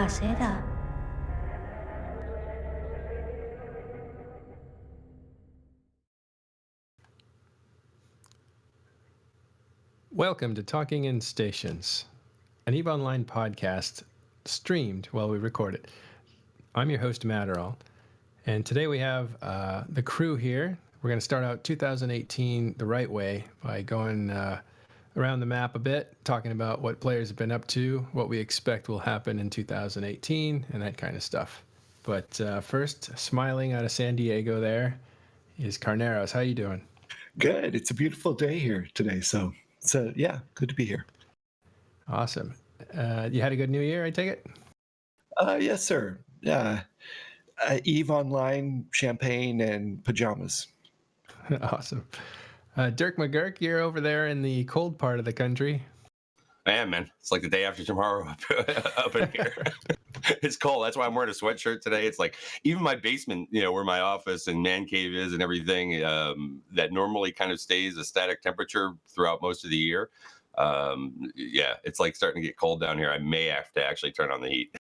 será. Welcome to Talking in Stations, an EVE Online podcast streamed while we record it. I'm your host, Matterall, and today we have the crew here. We're going to start out 2018 the right way by going around the map a bit, talking about what players have been up to, what we expect will happen in 2018, and that kind of stuff. But first, smiling out of San Diego there is Carneros. How you doing? Good. It's a beautiful day here today, so yeah, good to be here. Awesome. You had a good New Year, I take it? Yes, sir. Yeah, Eve Online, champagne, and pajamas. Awesome. Dirk McGurk, you're over there in the cold part of the country. I am, man. It's like the day after tomorrow up in here. It's cold. That's why I'm wearing a sweatshirt today. It's like even my basement, where my office and man cave is and everything, that normally kind of stays a static temperature throughout most of the year. It's like starting to get cold down here. I may have to actually turn on the heat.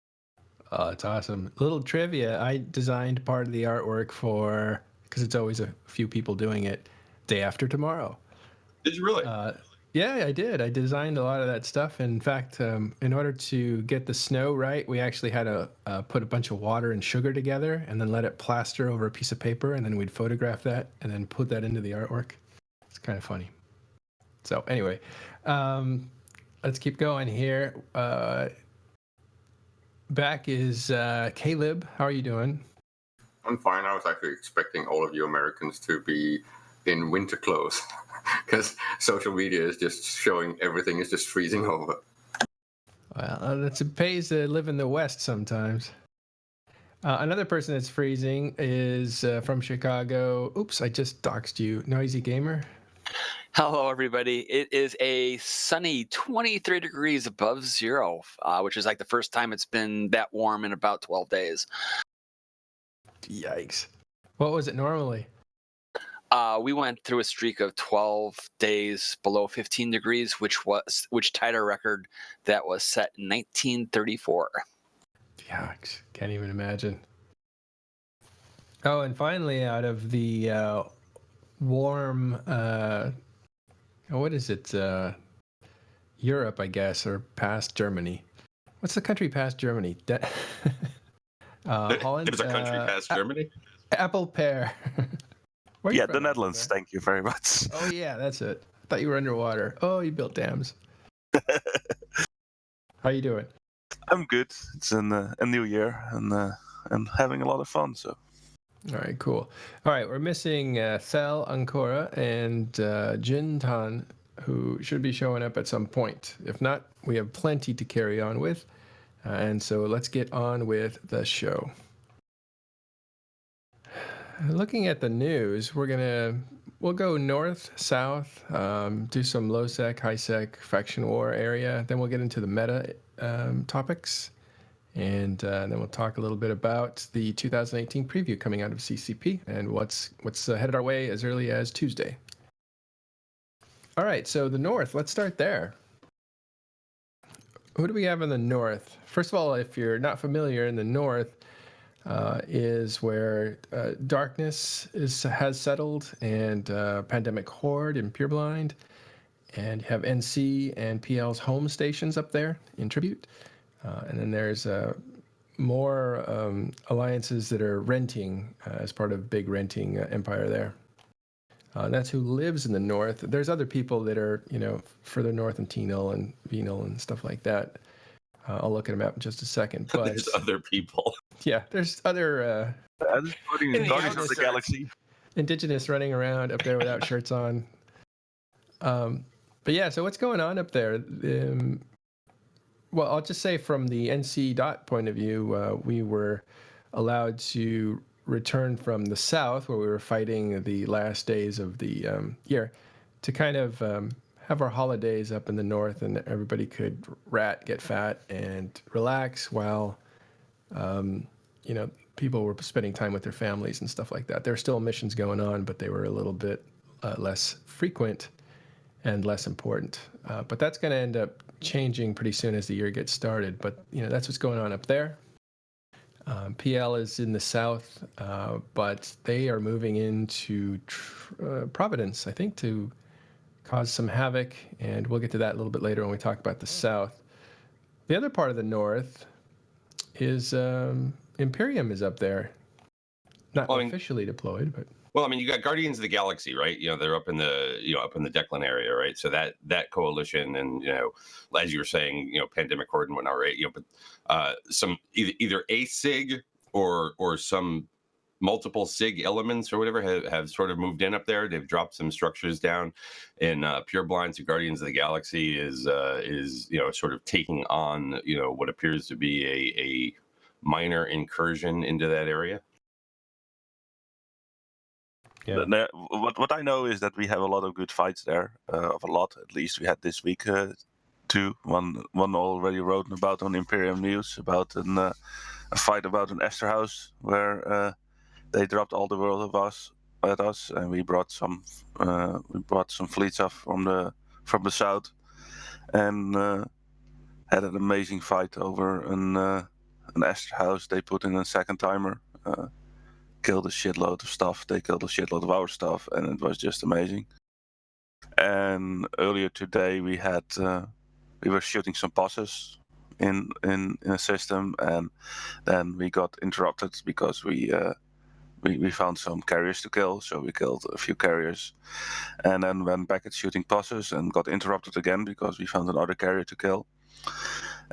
Oh, it's awesome. Little trivia. I designed part of the artwork for, because it's always a few people doing it, Day After Tomorrow. Did you really? Yeah, I did. I designed a lot of that stuff. In fact, in order to get the snow right, we actually had to put a bunch of water and sugar together and then let it plaster over a piece of paper, and then we'd photograph that and then put that into the artwork. It's kind of funny. So anyway, let's keep going here. Back is Caleb. How are you doing? I'm fine. I was actually expecting all of you Americans to be in winter clothes because social media is just showing everything is just freezing over. Well, it pays to live in the West sometimes. Another person that's freezing is from Chicago. Oops, I just doxed you. Noisy Gamer. Hello, everybody. It is a sunny 23 degrees above zero, which is like the first time it's been that warm in about 12 days. Yikes. What was it normally? We went through a streak of 12 days below 15 degrees, which tied our record that was set in 1934. Yikes. Can't even imagine. Oh, and finally, out of the warm, what is it? Europe, I guess, or past Germany. What's the country past Germany? Holland. There's a country past Germany? Apple pear. Yeah, the Netherlands. Thank you very much. Oh, yeah, that's it. I thought you were underwater. Oh, you built dams. How you doing? I'm good. It's a new year, and having a lot of fun. So. All right, cool. All right, we're missing Thel Ancora and Jin Tan, who should be showing up at some point. If not, we have plenty to carry on with. And so let's get on with the show. Looking at the news, we'll go north, south, do some low-sec, high-sec faction war area. Then we'll get into the meta topics. And then we'll talk a little bit about the 2018 preview coming out of CCP and what's headed our way as early as Tuesday. All right, so the north, let's start there. Who do we have in the north? First of all, if you're not familiar, in the north is where Darkness has settled, and Pandemic Horde and Pureblind, and you have NC and PL's home stations up there in Tribute. And then there's more alliances that are renting as part of big renting empire there. That's who lives in the north. There's other people that are, further north in Tenal and Venal and stuff like that. I'll look at a map in just a second. But there's other people. Yeah, there's other Guardians of the Galaxy. Indigenous running around up there without shirts on. But yeah, so what's going on up there? Well, I'll just say from the NC DOT point of view, we were allowed to return from the south, where we were fighting the last days of the year, to kind of have our holidays up in the north, and everybody could get fat, and relax while, people were spending time with their families and stuff like that. There were still missions going on, but they were a little bit less frequent and less important. But that's going to end up changing pretty soon as the year gets started. But that's what's going on up there. PL is in the south, but they are moving into Providence, I think, to cause some havoc, and we'll get to that a little bit later when we talk about the south. The other part of the north is Imperium is up there, not officially deployed, but. Well, I mean, you got Guardians of the Galaxy, right? They're up in the Declan area, right? So that coalition, and as you were saying, Pandemic Horde and whatnot, right? But some either a SIG or some multiple SIG elements or whatever have sort of moved in up there. They've dropped some structures down in Pureblind. So Guardians of the Galaxy is sort of taking on what appears to be a minor incursion into that area. Yeah. What I know is that we have a lot of good fights there. Of a lot, at least we had this week. Two. One already wrote about on Imperium News about a fight about an Esther house where they dropped all the world of us at us, and we brought some fleets up from the south, and had an amazing fight over an Esther house. They put in a second timer. Killed a shitload of stuff. They killed a shitload of our stuff, and it was just amazing. And earlier today, we were shooting some bosses in a system, and then we got interrupted because we found some carriers to kill. So we killed a few carriers, and then went back at shooting bosses and got interrupted again because we found another carrier to kill.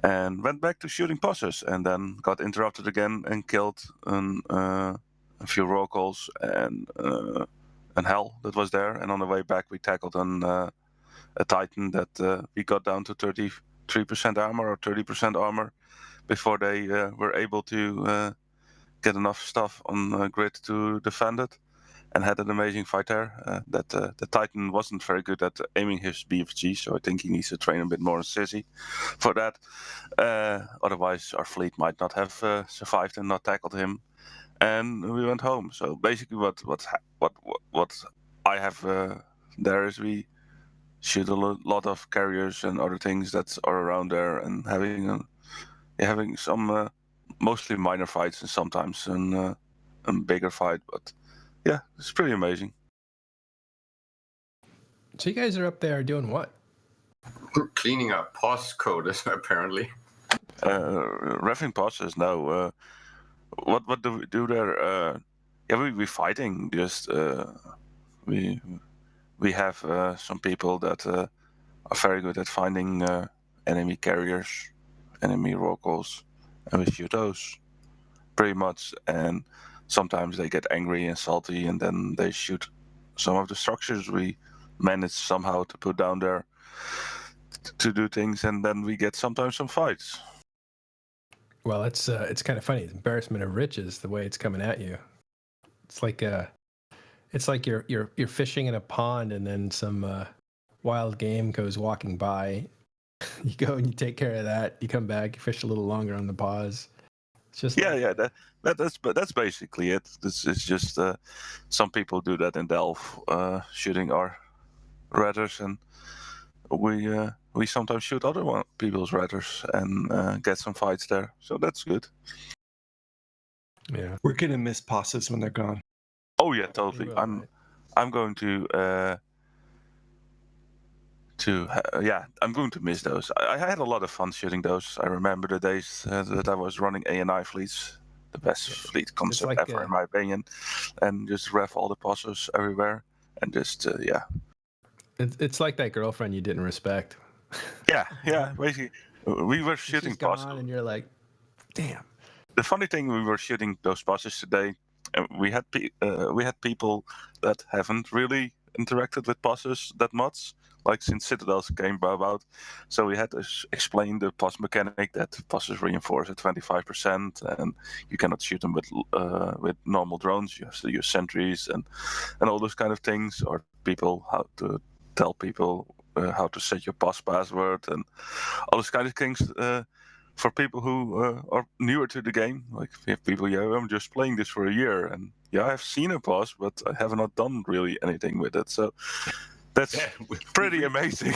And went back to shooting bosses, and then got interrupted again and killed a few roll calls and hell that was there. And on the way back, we tackled a Titan that we got down to 33% armor or 30% armor before they were able to get enough stuff on grid to defend it, and had an amazing fight there. The Titan wasn't very good at aiming his BFG, so I think he needs to train a bit more on Sissy for that. Otherwise, our fleet might not have survived and not tackled him. And we went home. So basically, what I have there is we shoot a lot of carriers and other things that are around there, and having some mostly minor fights and sometimes a bigger fight. But yeah, it's pretty amazing. So you guys are up there doing what? Cleaning up POS coders, apparently. Revving POSes, no. What do we do there? We're fighting. Just we have some people that are very good at finding enemy carriers, enemy roll-calls, and we shoot those pretty much. And sometimes they get angry and salty, and then they shoot some of the structures we manage somehow to put down there to do things, and then we get sometimes some fights. Well, it's kind of funny. It's embarrassment of riches the way it's coming at you. It's like you're fishing in a pond, and then some wild game goes walking by. You go and you take care of that. You come back, you fish a little longer on the pause. It's just that's basically it. It's just some people do that in Delve, shooting our raiders, and we sometimes shoot other people's raiders and get some fights there. So that's good. Yeah, We're gonna miss POSes when they're gone. Oh yeah, totally. will, I'm going I'm going to miss those. I had a lot of fun shooting those. I remember the days that I was running ANI fleets, the best fleet concept ever in my opinion, and just rev all the POSes everywhere, and just It's like that girlfriend you didn't respect. Yeah. Basically, we were shooting POSes, and you're like, damn. The funny thing, we were shooting those POSes today, and we had people that haven't really interacted with POSes that much, like since Citadels came about. So we had to explain the POS mechanic that POSes reinforce at 25%, and you cannot shoot them with normal drones. You have to use sentries and all those kind of things, or how to tell people how to set your POS password and all those kind of things. For people who are newer to the game, like if people, I'm just playing this for a year, and I've seen a POS, but I have not done really anything with it. So that's pretty amazing.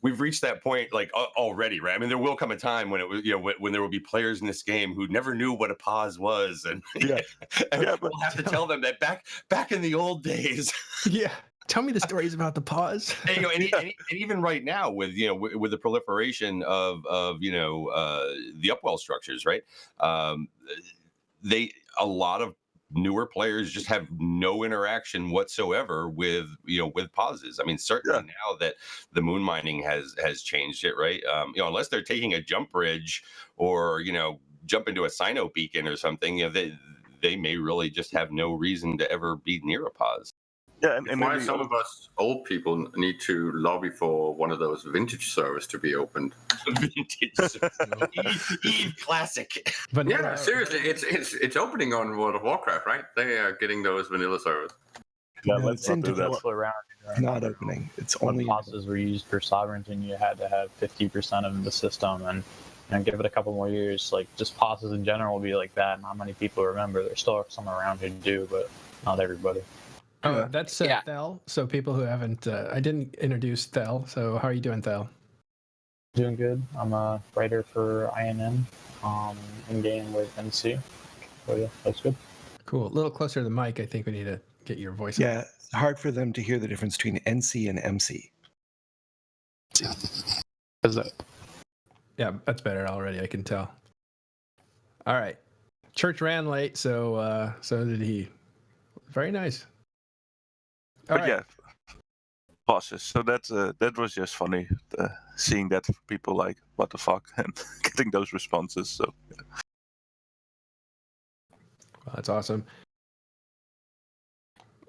we've reached that point like already, right? I mean, there will come a time when it was, when there will be players in this game who never knew what a pause was, and, Yeah. and Yeah, but- we'll have to tell them that back in the old days. Yeah. Tell me the stories about the pause. And, and even right now with with the proliferation of the upwell structures, right? A lot of newer players just have no interaction whatsoever with with pauses. I mean, certainly now that the moon mining has changed it, right? Unless they're taking a jump bridge or jump into a Sino beacon or something, they may really just have no reason to ever be near a pause. Yeah, It's and why maybe some of us old people need to lobby for one of those vintage servers to be opened. Vintage Eve Classic. Vanilla. Yeah, seriously, it's opening on World of Warcraft, right? They are getting those vanilla servers. yeah, No, let's it's not in do that. development. Also around Not opening. It's when only pauses were used for sovereignty, and you had to have 50% of the system, and give it a couple more years. Like just pauses in general will be like that. Not many people remember. There's still some around who do, but not everybody. Oh, Yeah. that's Yeah. Thel. So people who haven't, I didn't introduce Thel. So how are you doing, Thel? Doing good. I'm a writer for INN, in game with NC. So yeah, that's good. Cool. A little closer to the mic. I think we need to get your voice. Yeah, it's hard for them to hear the difference between NC and MC. Yeah, that's better already. I can tell. All right. Church ran late, so so did he. Very nice. All But right. yeah, pauses. So that was just funny, seeing that people like what the fuck and getting those responses. So Well, that's awesome.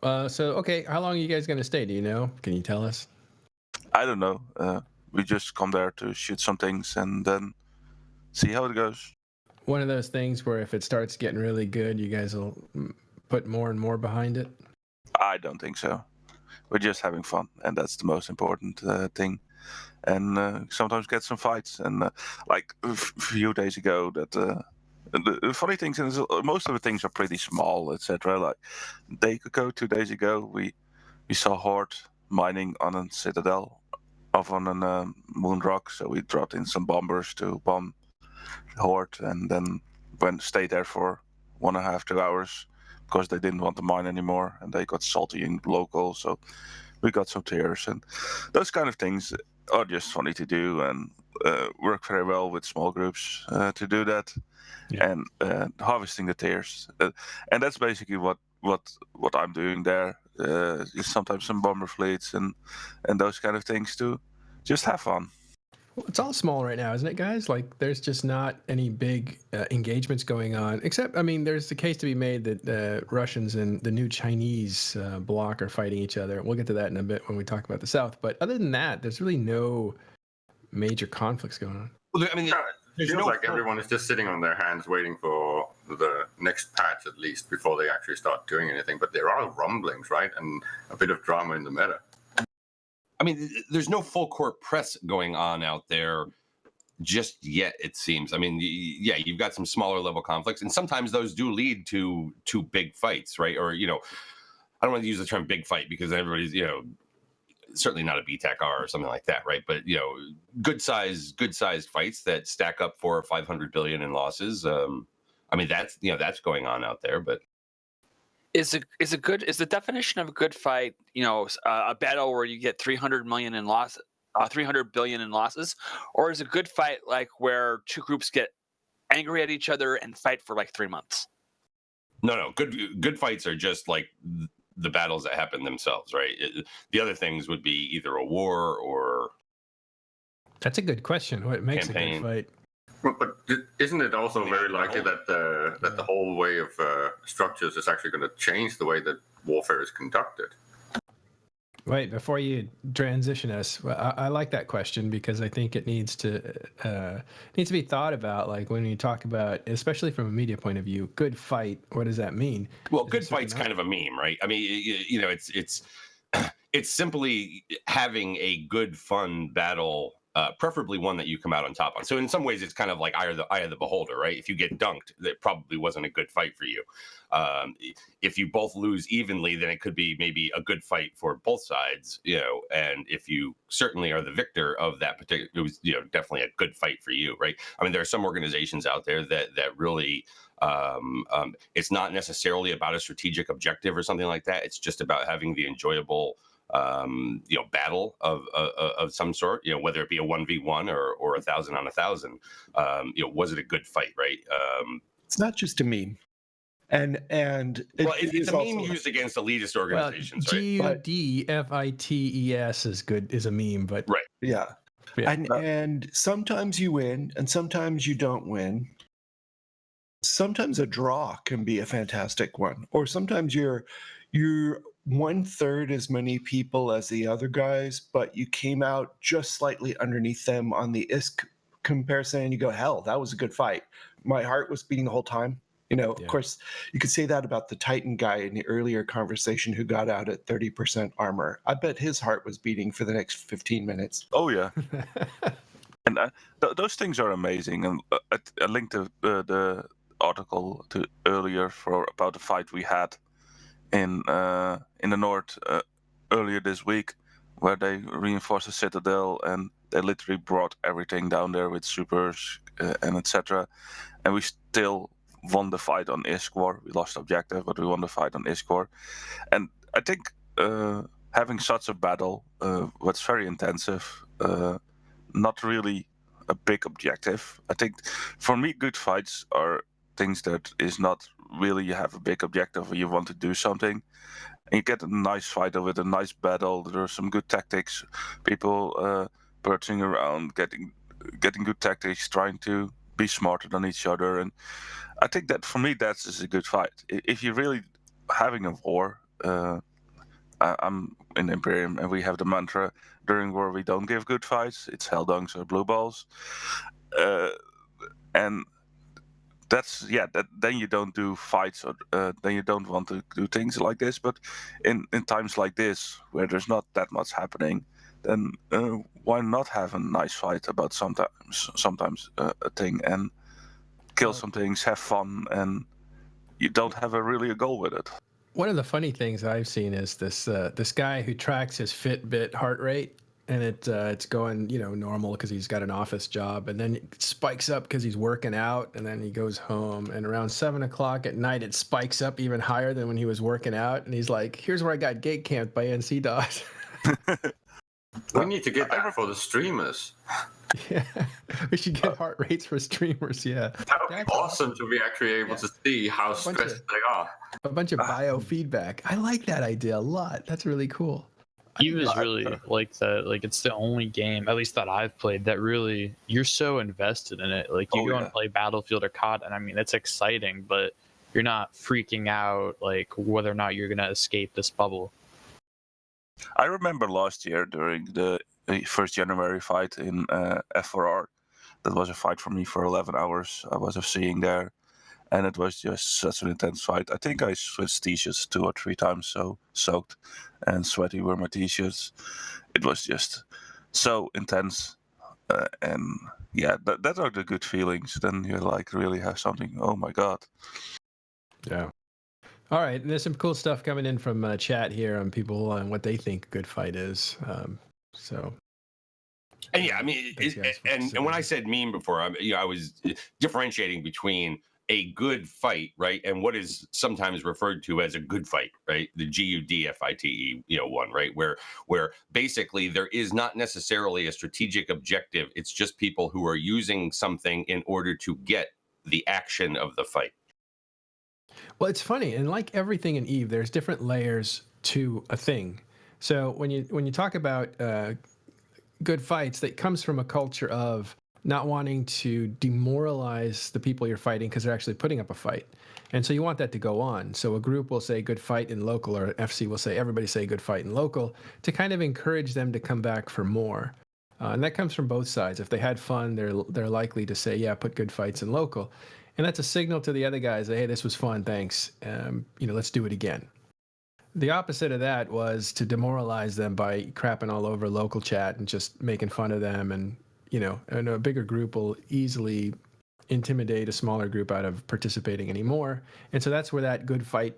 So okay, how long are you guys gonna stay? Do you know? Can you tell us? I don't know. We just come there to shoot some things and then see how it goes. One of those things where if it starts getting really good, you guys will put more and more behind it. I don't think so. We're just having fun, and that's the most important thing. And sometimes get some fights. And like a few days ago, that the funny things is most of the things are pretty small, etc. Like a day ago, 2 days ago, we saw Horde mining on a citadel of on a moon rock, so we dropped in some bombers to bomb Horde, and then stayed there for 1.5, 2 hours because they didn't want to mine anymore, and they got salty and local, so we got some tears, and those kind of things are just funny to do and work very well with small groups to do that. Yeah. And harvesting the tears, and that's basically what I'm doing there. Is sometimes some bomber fleets and those kind of things too. Just have fun. Well, it's all small right now, isn't it, guys? Like, there's just not any big engagements going on. Except, I mean, there's the case to be made that the Russians and the new Chinese bloc are fighting each other. We'll get to that in a bit when we talk about the South. But other than that, there's really no major conflicts going on. Well, I mean, It there's feels no like everyone is just sitting on their hands waiting for the next patch at least before they actually start doing anything. But there are rumblings, right? And a bit of drama in the meta. I mean, there's no full court press going on out there just yet, it seems. I mean, yeah, you've got some smaller level conflicts, and sometimes those do lead to big fights, right? Or, I don't want to use the term big fight because everybody's, certainly not a BTAC-R or something like that, right? But, good sized fights that stack up 400 or 500 billion in losses. I mean, that's going on out there, but Is the definition of a good fight, a battle where you get 300 billion in losses, or is a good fight like where two groups get angry at each other and fight for like 3 months? No. Good fights are just like the battles that happen themselves, right? The other things would be either a war or. That's a good question. What makes a Campaign. good fight? But isn't it also very likely that the whole way of structures is actually going to change the way that warfare is conducted? Wait, before you transition us, I like that question because I think it needs to be thought about. Like when you talk about, especially from a media point of view, good fight. What does that mean? Well, Is good it something fight's else? kind of a meme, right? I mean, it's simply having a good, fun battle preferably one that you come out on top on. So in some ways, it's kind of like eye of the beholder, right? If you get dunked, that probably wasn't a good fight for you. If you both lose evenly, then it could be maybe a good fight for both sides, And if you certainly are the victor of that particular, it was definitely a good fight for you, right? I mean, there are some organizations out there that really. It's not necessarily about a strategic objective or something like that. It's just about having the enjoyable battle of some sort, whether it be a 1v1 or 1,000 on 1,000. Was it a good fight, right? It's not just a meme. And it's a meme used against elitist organizations, right? GUDFITES is a meme, but right. Yeah. And sometimes you win and sometimes you don't win. Sometimes a draw can be a fantastic one, or sometimes you're 1/3 as many people as the other guys, but you came out just slightly underneath them on the ISK comparison, and you go, hell, that was a good fight. My heart was beating the whole time. Of course, you could say that about the Titan guy in the earlier conversation who got out at 30% armor. I bet his heart was beating for the next 15 minutes. Oh, yeah. And those things are amazing. And I linked the article to earlier about the fight we had in the north earlier this week, where they reinforced the citadel and they literally brought everything down there with supers and etc. And we still won the fight on Iskor. We lost objective, but we won the fight on Iskor. And I think having such a battle was very intensive, not really a big objective. I think for me, good fights are things that is not really you have a big objective or you want to do something and you get a nice fight of it, a nice battle. There are some good tactics, people perching around, getting good tactics, trying to be smarter than each other. And I think that for me that's just a good fight. If you're really having a war, I'm in Imperium and we have the mantra during war we don't give good fights, it's Helldunks or blue balls, and that's then you don't do fights, or then you don't want to do things like this. But in times like this where there's not that much happening, then why not have a nice fight about sometimes a thing and kill some things, have fun, and you don't have really a goal with it. One of the funny things I've seen is this guy who tracks his Fitbit heart rate, and it's going normal because he's got an office job, and then it spikes up because he's working out, and then he goes home, and around 7 o'clock at night it spikes up even higher than when he was working out, and he's like, "Here's where I got gate camped by NC DOS." We need to get that for the streamers. Yeah, we should get heart rates for streamers. Yeah, that would be awesome to be actually able to see how stressed they are. A bunch of biofeedback. I like that idea a lot. That's really cool. Eve is really like that. Like, it's the only game, at least that I've played, that really you're so invested in it. Like, you go and play Battlefield or COD, and I mean, it's exciting, but you're not freaking out like whether or not you're gonna escape this bubble. I remember last year during the first January fight in F4R. That was a fight for me for 11 hours. I was seeing there, and it was just such an intense fight. I think I switched t-shirts 2 or 3 times, so soaked and sweaty were my t-shirts. It was just so intense, and yeah, that are the good feelings. Then you like really have something. Oh my god! Yeah. All right, and there's some cool stuff coming in from chat here on people and what they think a good fight is. And yeah, I mean, and when I said meme before, I was differentiating between a good fight, right, and what is sometimes referred to as a good fight, right? The GUDFITE, one, right, where basically there is not necessarily a strategic objective. It's just people who are using something in order to get the action of the fight. Well, it's funny, and like everything in Eve, there's different layers to a thing. So when you talk about good fights, that comes from a culture of not wanting to demoralize the people you're fighting because they're actually putting up a fight. And so you want that to go on. So a group will say good fight in local, or FC will say everybody say good fight in local, to kind of encourage them to come back for more. And that comes from both sides. If they had fun, they're likely to say, yeah, put good fights in local. And that's a signal to the other guys that, hey, this was fun, thanks. Let's do it again. The opposite of that was to demoralize them by crapping all over local chat and just making fun of them and and a bigger group will easily intimidate a smaller group out of participating anymore. And so that's where that good fight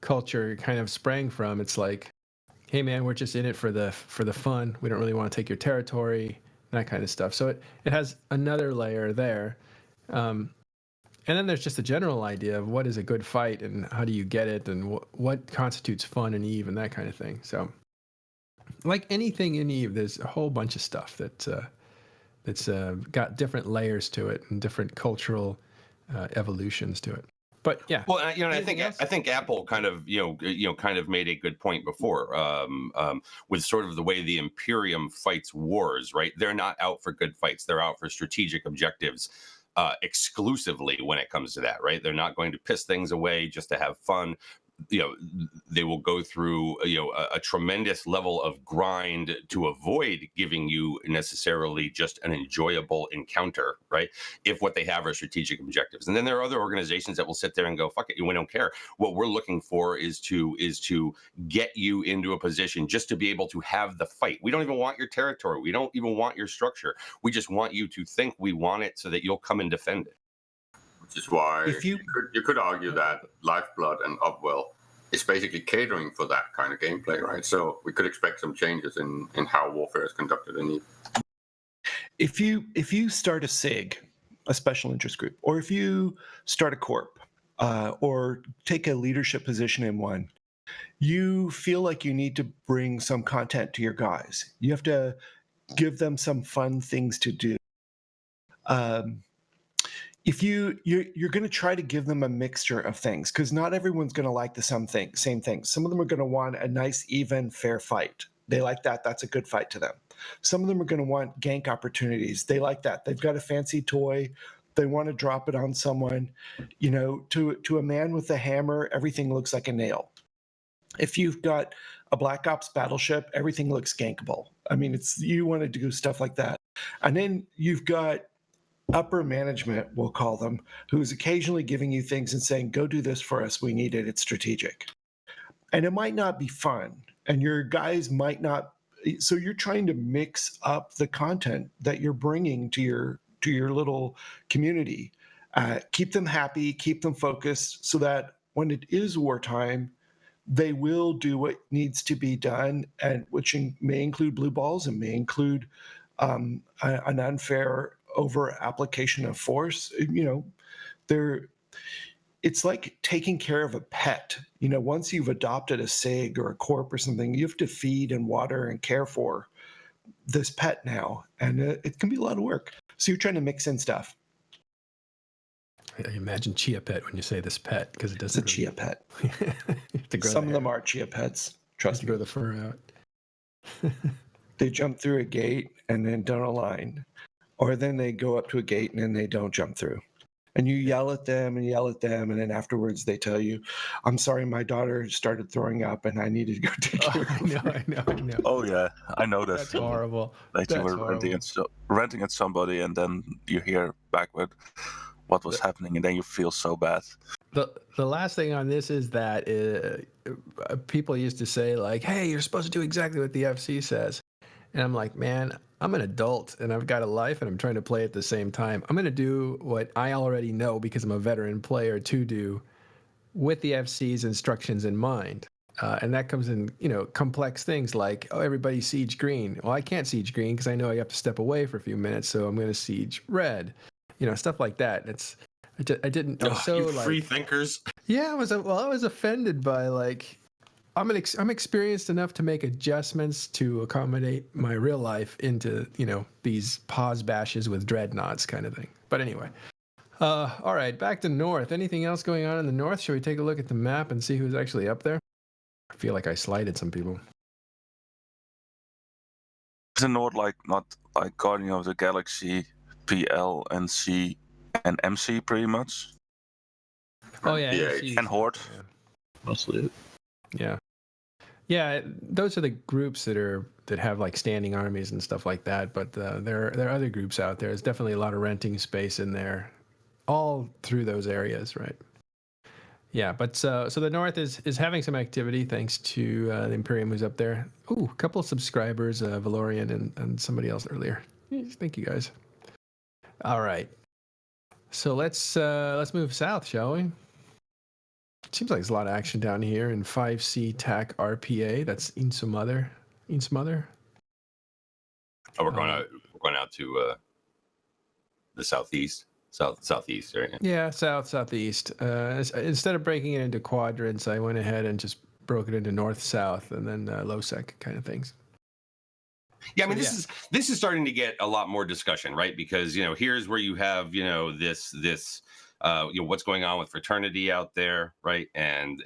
culture kind of sprang from. It's like, hey man, we're just in it for the fun. We don't really want to take your territory, that kind of stuff. So it has another layer there. And then there's just a general idea of what is a good fight and how do you get it and what constitutes fun in EVE and that kind of thing. So like anything in EVE, there's a whole bunch of stuff that's got different layers to it and different cultural evolutions to it. But yeah. Well, I Anything else? think Apple kind of kind of made a good point before with sort of the way the Imperium fights wars, right? They're not out for good fights; they're out for strategic objectives exclusively when it comes to that, right? They're not going to piss things away just to have fun. They will go through a tremendous level of grind to avoid giving you necessarily just an enjoyable encounter, right? If what they have are strategic objectives. And then there are other organizations that will sit there and go, fuck it, we don't care. What we're looking for is to get you into a position just to be able to have the fight. We don't even want your territory. We don't even want your structure. We just want you to think we want it so that you'll come and defend it. Which is why If you- you could argue that Lifeblood and Upwell is basically catering for that kind of gameplay, right? So we could expect some changes in how warfare is conducted in EVE. If you start a SIG, a special interest group, or if you start a corp, or take a leadership position in one, you feel like you need to bring some content to your guys. You have to give them some fun things to do. If you're going to try to give them a mixture of things, because not everyone's going to like the same things. Some of them are going to want a nice, even, fair fight. They like that. That's a good fight to them. Some of them are going to want gank opportunities. They like that. They've got a fancy toy. They want to drop it on someone. To a man with a hammer, everything looks like a nail. If you've got a Black Ops battleship, everything looks gankable. I mean, you want to do stuff like that. And then you've got upper management, we'll call them, who's occasionally giving you things and saying, go do this for us. We need it. It's strategic. And it might not be fun. And your guys might not. So you're trying to mix up the content that you're bringing to your little community. Keep them happy, keep them focused so that when it is wartime, they will do what needs to be done, and which may include blue balls and may include an unfair over application of force. It's like taking care of a pet. Once you've adopted a SIG or a corp or something, you have to feed and water and care for this pet now, and it can be a lot of work. So you're trying to mix in stuff. I imagine chia pet when you say this pet, because it It's doesn't. a chia pet. You have to grow Some the of them hair. are chia pets. You have Trust to me. grow the fur out. They jump through a gate and then don't align, or then they go up to a gate and then they don't jump through. And you yell at them and yell at them, and then afterwards they tell you, "I'm sorry, my daughter started throwing up, and I needed to go take care I of her." know. Oh yeah, I know that. That's horrible. That you That's were renting horrible. renting at somebody, and then you hear backward what was happening, and then you feel so bad. The last thing on this is that people used to say like, "Hey, you're supposed to do exactly what the FC says," and I'm like, man, I'm an adult and I've got a life and I'm trying to play at the same time. I'm going to do what I already know because I'm a veteran player to do with the FC's instructions in mind. And that comes in, complex things like, oh, everybody siege green. Well, I can't siege green because I know I have to step away for a few minutes, so I'm going to siege red. Stuff like that. I didn't. I was so You like, free thinkers. yeah, I was offended by like, I'm experienced enough to make adjustments to accommodate my real life into these pause bashes with dreadnoughts kind of thing. But anyway, all right, back to north. Anything else going on in the north? Should we take a look at the map and see who's actually up there? I feel like I slighted some people. Is the North not like Guardian of the Galaxy, PL, NC, and MC pretty much, Oh yeah, PH. and Horde? Mostly it. Yeah, those are the groups that have like standing armies and stuff like that. But there are other groups out there. There's definitely a lot of renting space in there, all through those areas, right? Yeah, but so the North is having some activity thanks to the Imperium who's up there. Ooh, a couple of subscribers, Valorian and somebody else earlier. Thank you, guys. All right. So let's move south, shall we? Seems like there's a lot of action down here in 5C TAC RPA. That's Insumother. Oh, we're going out to the southeast, southeast, right? Yeah, southeast. Instead of breaking it into quadrants, I went ahead and just broke it into north, south, and then low sec kind of things. Yeah, I mean, this is starting to get a lot more discussion, right? Because here's where you have this what's going on with fraternity out there, right? And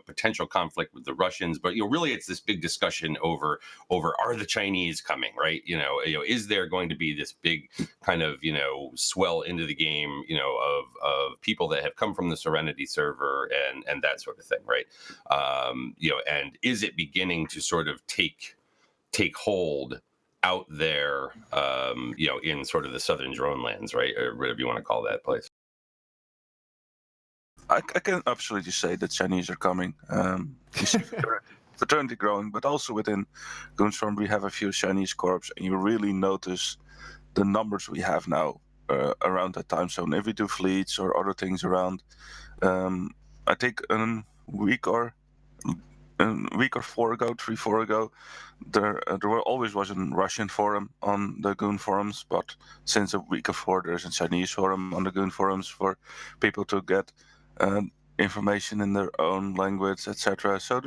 potential conflict with the Russians, but really it's this big discussion over are the Chinese coming, right? Is there going to be this big kind of swell into the game, of people that have come from the Serenity server and that sort of thing, right? And is it beginning to sort of take hold out there, in sort of the southern drone lands, right, or whatever you want to call that place? I can absolutely say that Chinese are coming. You see fraternity growing, but also within Goonswarm we have a few Chinese corps, and you really notice the numbers we have now around that time zone. If we do fleets or other things around, I think a week or 4 ago, 3-4 ago, there always was a Russian forum on the Goon forums, but since a week or 4, there's a Chinese forum on the Goon forums for people to get information in their own language, etc. So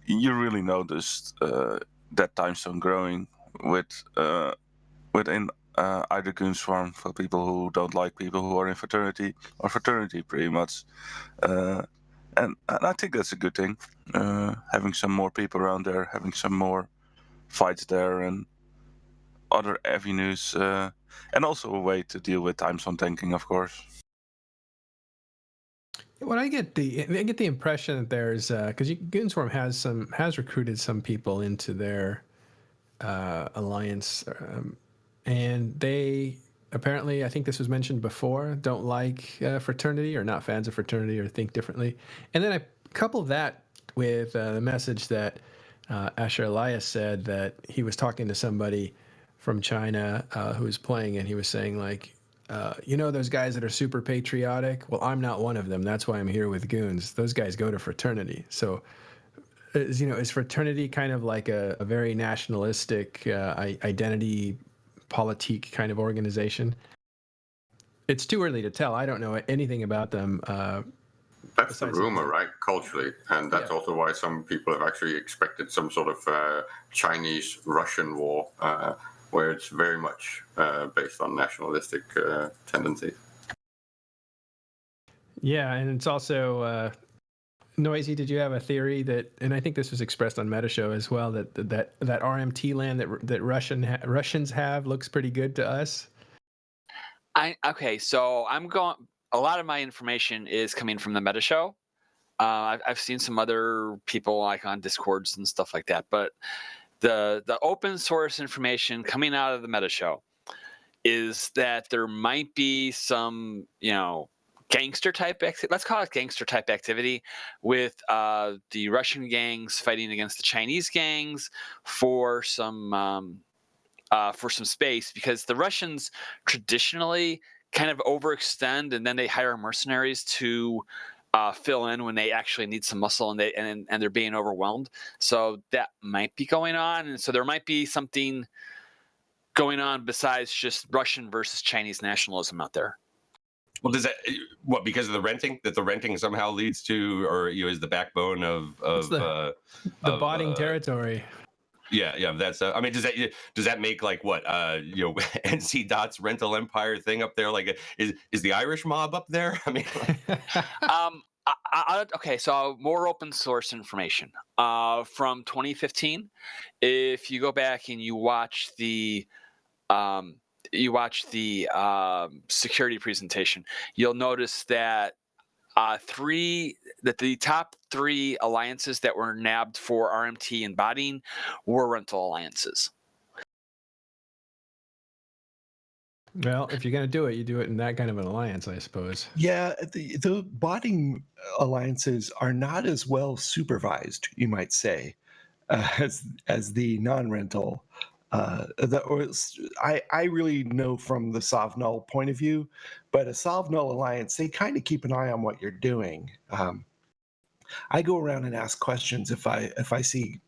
you really noticed that time zone growing within either Goonswarm for people who don't like people who are in fraternity, or fraternity pretty much. And I think that's a good thing, having some more people around there, having some more fights there and other avenues, and also a way to deal with time zone tanking, of course. What I get the impression that there's because Goonswarm has recruited some people into their alliance, and they apparently, I think this was mentioned before, don't like fraternity, or not fans of fraternity, or think differently. And then I couple that with the message that Asher Elias said, that he was talking to somebody from China who was playing, and he was saying like, those guys that are super patriotic, well, I'm not one of them. That's why I'm here with Goons. Those guys go to fraternity. So is fraternity kind of like a very nationalistic identity politique kind of organization? It's too early to tell. I don't know anything about them. That's the rumor, right? Culturally, and that's also why some people have actually expected some sort of Chinese-Russian war, where it's very much based on nationalistic tendencies. Yeah, and it's also Noisy. Did you have a theory that, and I think this was expressed on Metashow as well, that RMT land that Russians have looks pretty good to us? So I'm going. A lot of my information is coming from the Metashow. I've seen some other people like on Discords and stuff like that, but the open source information coming out of the Metashow is that there might be some, gangster type, let's call it gangster type activity, with the Russian gangs fighting against the Chinese gangs for some space, because the Russians traditionally kind of overextend, and then they hire mercenaries to fill in when they actually need some muscle, and they're being overwhelmed. So that might be going on, and so there might be something going on besides just Russian versus Chinese nationalism out there. Well, does that because of the renting, that the renting somehow leads to, or is the backbone of the botting territory? Yeah. That's. I mean, does that make like what NC Dot's rental empire thing up there? Like, is the Irish mob up there? I mean, okay. So more open source information from 2015. If you go back and you watch the security presentation, you'll notice that the top 3 alliances that were nabbed for RMT and botting were rental alliances. Well, if you're going to do it, you do it in that kind of an alliance, I suppose. Yeah, the botting alliances are not as well supervised, you might say, as the non-rental I really know from the Sovnol point of view, but a Sovnol alliance, they kind of keep an eye on what you're doing. I go around and ask questions if I see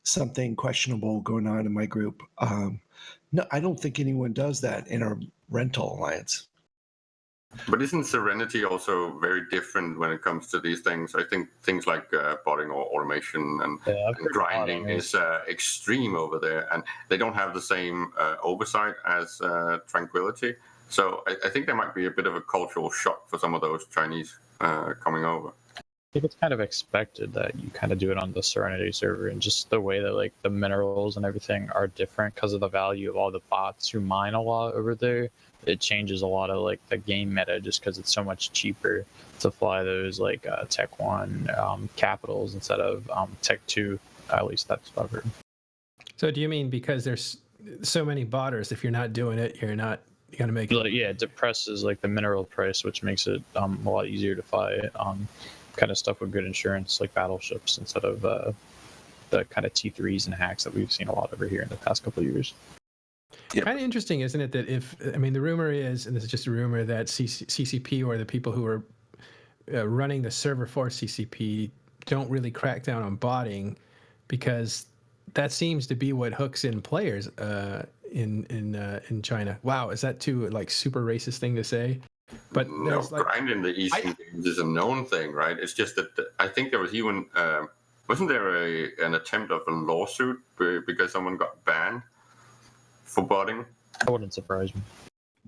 something questionable going on in my group. No, I don't think anyone does that in a rental alliance. But isn't Serenity also very different when it comes to these things? I think things like botting or automation and grinding is extreme over there, and they don't have the same oversight as Tranquility. So I think there might be a bit of a cultural shock for some of those Chinese coming over. I think it's kind of expected that you kind of do it on the Serenity server, and just the way that like the minerals and everything are different because of the value of all the bots who mine a lot over there. It changes a lot of like the game meta just because it's so much cheaper to fly those like Tech 1 capitals instead of Tech 2. At least that's what I've heard. So do you mean because there's so many botters, if you're not doing it, you're gonna make it? Like, yeah, it depresses like the mineral price, which makes it a lot easier to fly kind of stuff with good insurance like battleships instead of the kind of T3s and hacks that we've seen a lot over here in the past couple of years. Yep. Kind of interesting, isn't it, that the rumor is, and this is just a rumor, that CCP or the people who are running the server for CCP don't really crack down on botting, because that seems to be what hooks in players in China. Wow, is that too like super racist thing to say? But no, grind in the Eastern games is a known thing, right? It's just that I think there was even wasn't there an attempt of a lawsuit because someone got banned for botting? That wouldn't surprise me.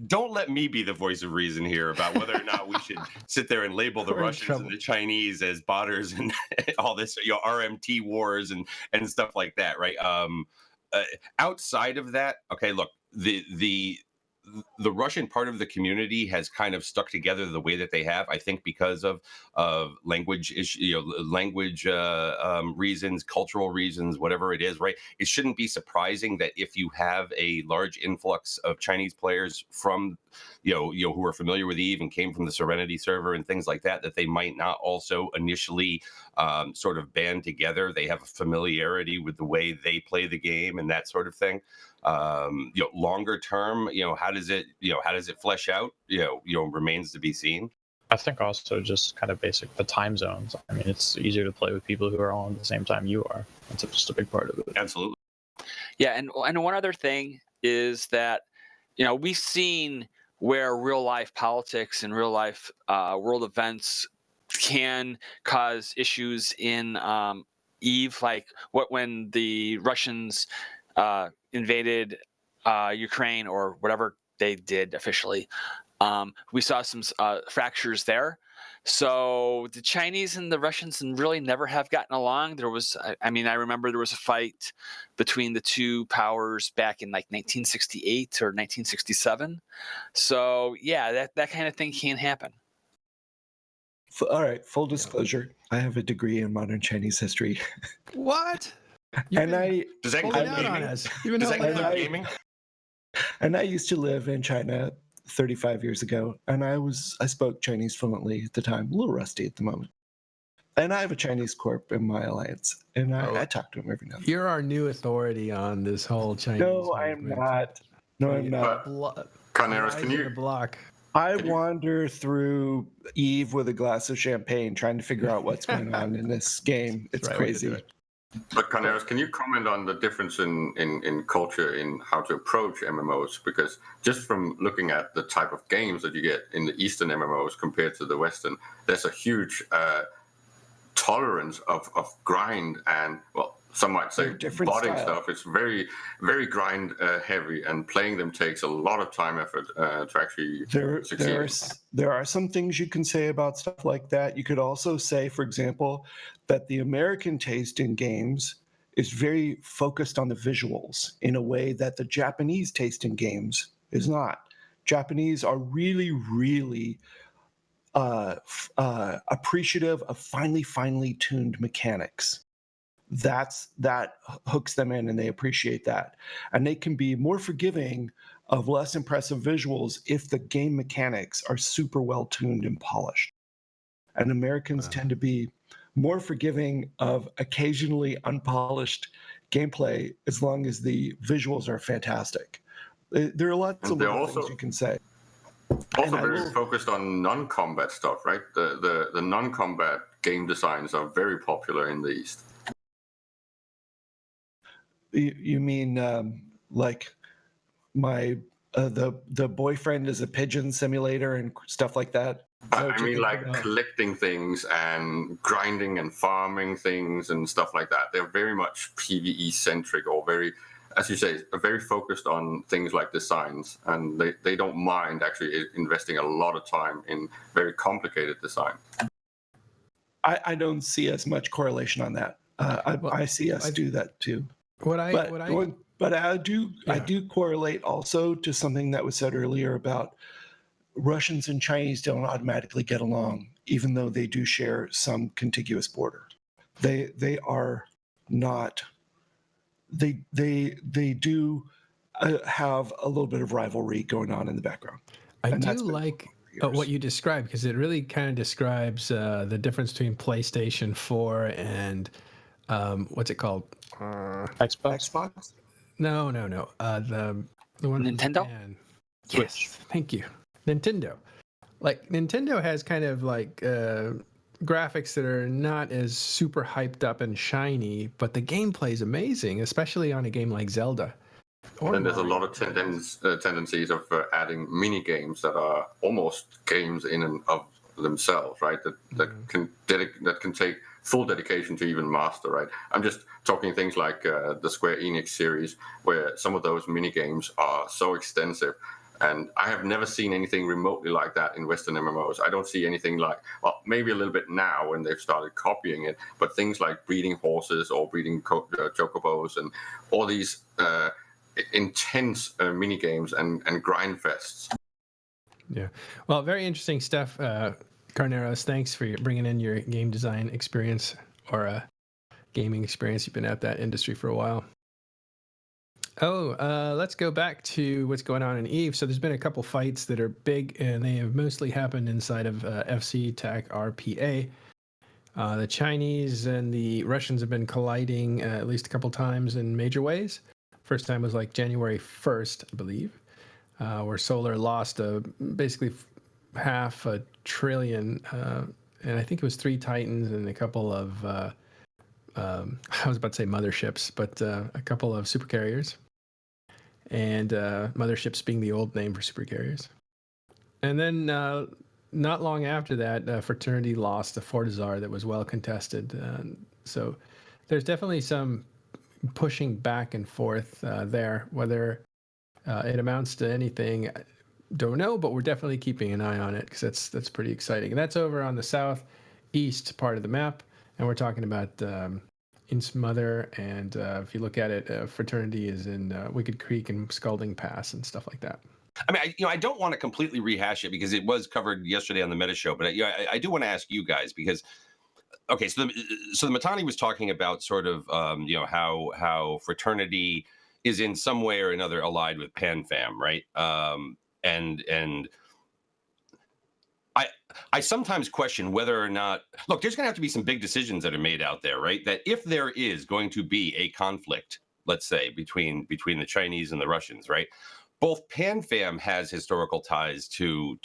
Don't let me be the voice of reason here about whether or not we should sit there and label the Russians and the Chinese as botters and all this, RMT wars and stuff like that, right? Outside of that, okay, look, the Russian part of the community has kind of stuck together the way that they have, I think, because of language reasons, cultural reasons, whatever it is, right? It shouldn't be surprising that if you have a large influx of Chinese players from, who are familiar with EVE and came from the Serenity server and things like that, that they might not also initially sort of band together. They have a familiarity with the way they play the game and that sort of thing. Longer term, how does it flesh out? Remains to be seen. I think also just kind of basic the time zones. I mean, it's easier to play with people who are all at the same time you are. That's just a big part of it. Absolutely. Yeah, and one other thing is that we've seen where real life politics and real life world events can cause issues in EVE, like when the Russians invaded Ukraine or whatever they did officially. We saw some fractures there. So the Chinese and the Russians really never have gotten along. There was, I remember there was a fight between the two powers back in like 1968 or 1967. So yeah, that kind of thing can happen. All right, full disclosure, I have a degree in modern Chinese history. What? Does that include gaming? And I used to live in China 35 years ago, and I spoke Chinese fluently at the time, a little rusty at the moment. And I have a Chinese corp in my alliance, and I talk to him every now and then. You're our new authority on this whole Chinese. No, I am not. No, I'm not. Carneros, can you block? I wander through EVE with a glass of champagne, trying to figure out what's going on in this game. It's crazy. But Carneros, can you comment on the difference in culture in how to approach MMOs? Because just from looking at the type of games that you get in the Eastern MMOs compared to the Western, there's a huge tolerance of grind and, well, some might say botting stuff. It's very, very grind heavy, and playing them takes a lot of time, effort to actually succeed. There are some things you can say about stuff like that. You could also say, for example, that the American taste in games is very focused on the visuals in a way that the Japanese taste in games is not. Japanese are really, really appreciative of finely tuned mechanics. That hooks them in, and they appreciate that. And they can be more forgiving of less impressive visuals if the game mechanics are super well tuned and polished. And Americans tend to be more forgiving of occasionally unpolished gameplay as long as the visuals are fantastic. There are lots And of they're little also things you can say. also And I very will- focused on non-combat stuff, right? The non-combat game designs are very popular in the East. You mean like my the boyfriend is a pigeon simulator and stuff like that? Is that what I you're mean, like thinking? collecting things and grinding and farming things and stuff like that. They're very much PvE centric, or very, as you say, very focused on things like designs, and they don't mind actually investing a lot of time in very complicated design. I don't see as much correlation on that. Well, I see us do that too. But I do correlate also to something that was said earlier about Russians and Chinese don't automatically get along, even though they do share some contiguous border. They are not. They do have a little bit of rivalry going on in the background. I And do that's been like for what years. you described, because it really kind of describes the difference between PlayStation 4 and what's it called? Xbox, Xbox. No. The one from Nintendo? Japan. Switch. Yes, thank you. Nintendo. Like Nintendo has kind of like graphics that are not as super hyped up and shiny, but the gameplay is amazing, especially on a game like Zelda. Or And there's a Mario. lot of tendencies of adding mini games that are almost games in and of themselves, right? That can take full dedication to even master, right? I'm just talking things like the Square Enix series, where some of those mini games are so extensive. And I have never seen anything remotely like that in Western MMOs. I don't see anything like, well, maybe a little bit now when they've started copying it, but things like breeding horses or breeding chocobos and all these intense mini games and grind fests. Yeah. Well, very interesting stuff, Carneros. Thanks for bringing in your game design experience or gaming experience. You've been at that industry for a while. Let's go back to what's going on in EVE. So there's been a couple fights that are big, and they have mostly happened inside of FC TAC RPA. The Chinese and the Russians have been colliding at least a couple times in major ways. First time was like January 1st, I believe, where Solar lost basically $500 billion, and I think it was 3 Titans and a couple of, I was about to say motherships, but a couple of supercarriers. And motherships being the old name for supercarriers. And then not long after that, Fraternity lost a Fortizar that was well contested. So there's definitely some pushing back and forth there. Whether it amounts to anything, I don't know, but we're definitely keeping an eye on it, because that's pretty exciting. And that's over on the southeast part of the map, and we're talking about Mother, and if you look at it, Fraternity is in Wicked Creek and Scalding Pass and stuff like that. I mean, I don't want to completely rehash it because it was covered yesterday on the Meta Show, but I do want to ask you guys because, okay, so the Matani was talking about sort of how Fraternity is in some way or another allied with PanFam, right? And I sometimes question whether or not, look, there's going to have to be some big decisions that are made out there, right? That if there is going to be a conflict, let's say, between the Chinese and the Russians, right? Both PanFam has historical ties to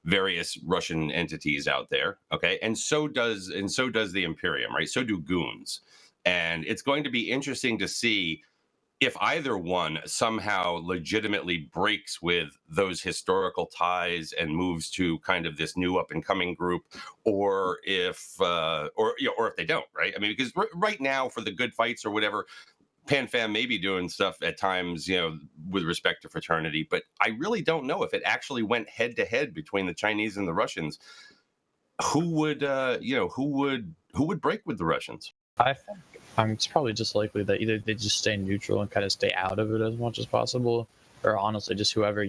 various Russian entities out there, okay? And so does the Imperium, right? So do Goons. And it's going to be interesting to see if either one somehow legitimately breaks with those historical ties and moves to kind of this new up and coming group, or if they don't, right? I mean, because right now for the good fights or whatever, PanFam may be doing stuff at times, with respect to Fraternity, but I really don't know if it actually went head to head between the Chinese and the Russians. Who would break with the Russians? I think it's probably just likely that either they just stay neutral and kind of stay out of it as much as possible, or honestly just whoever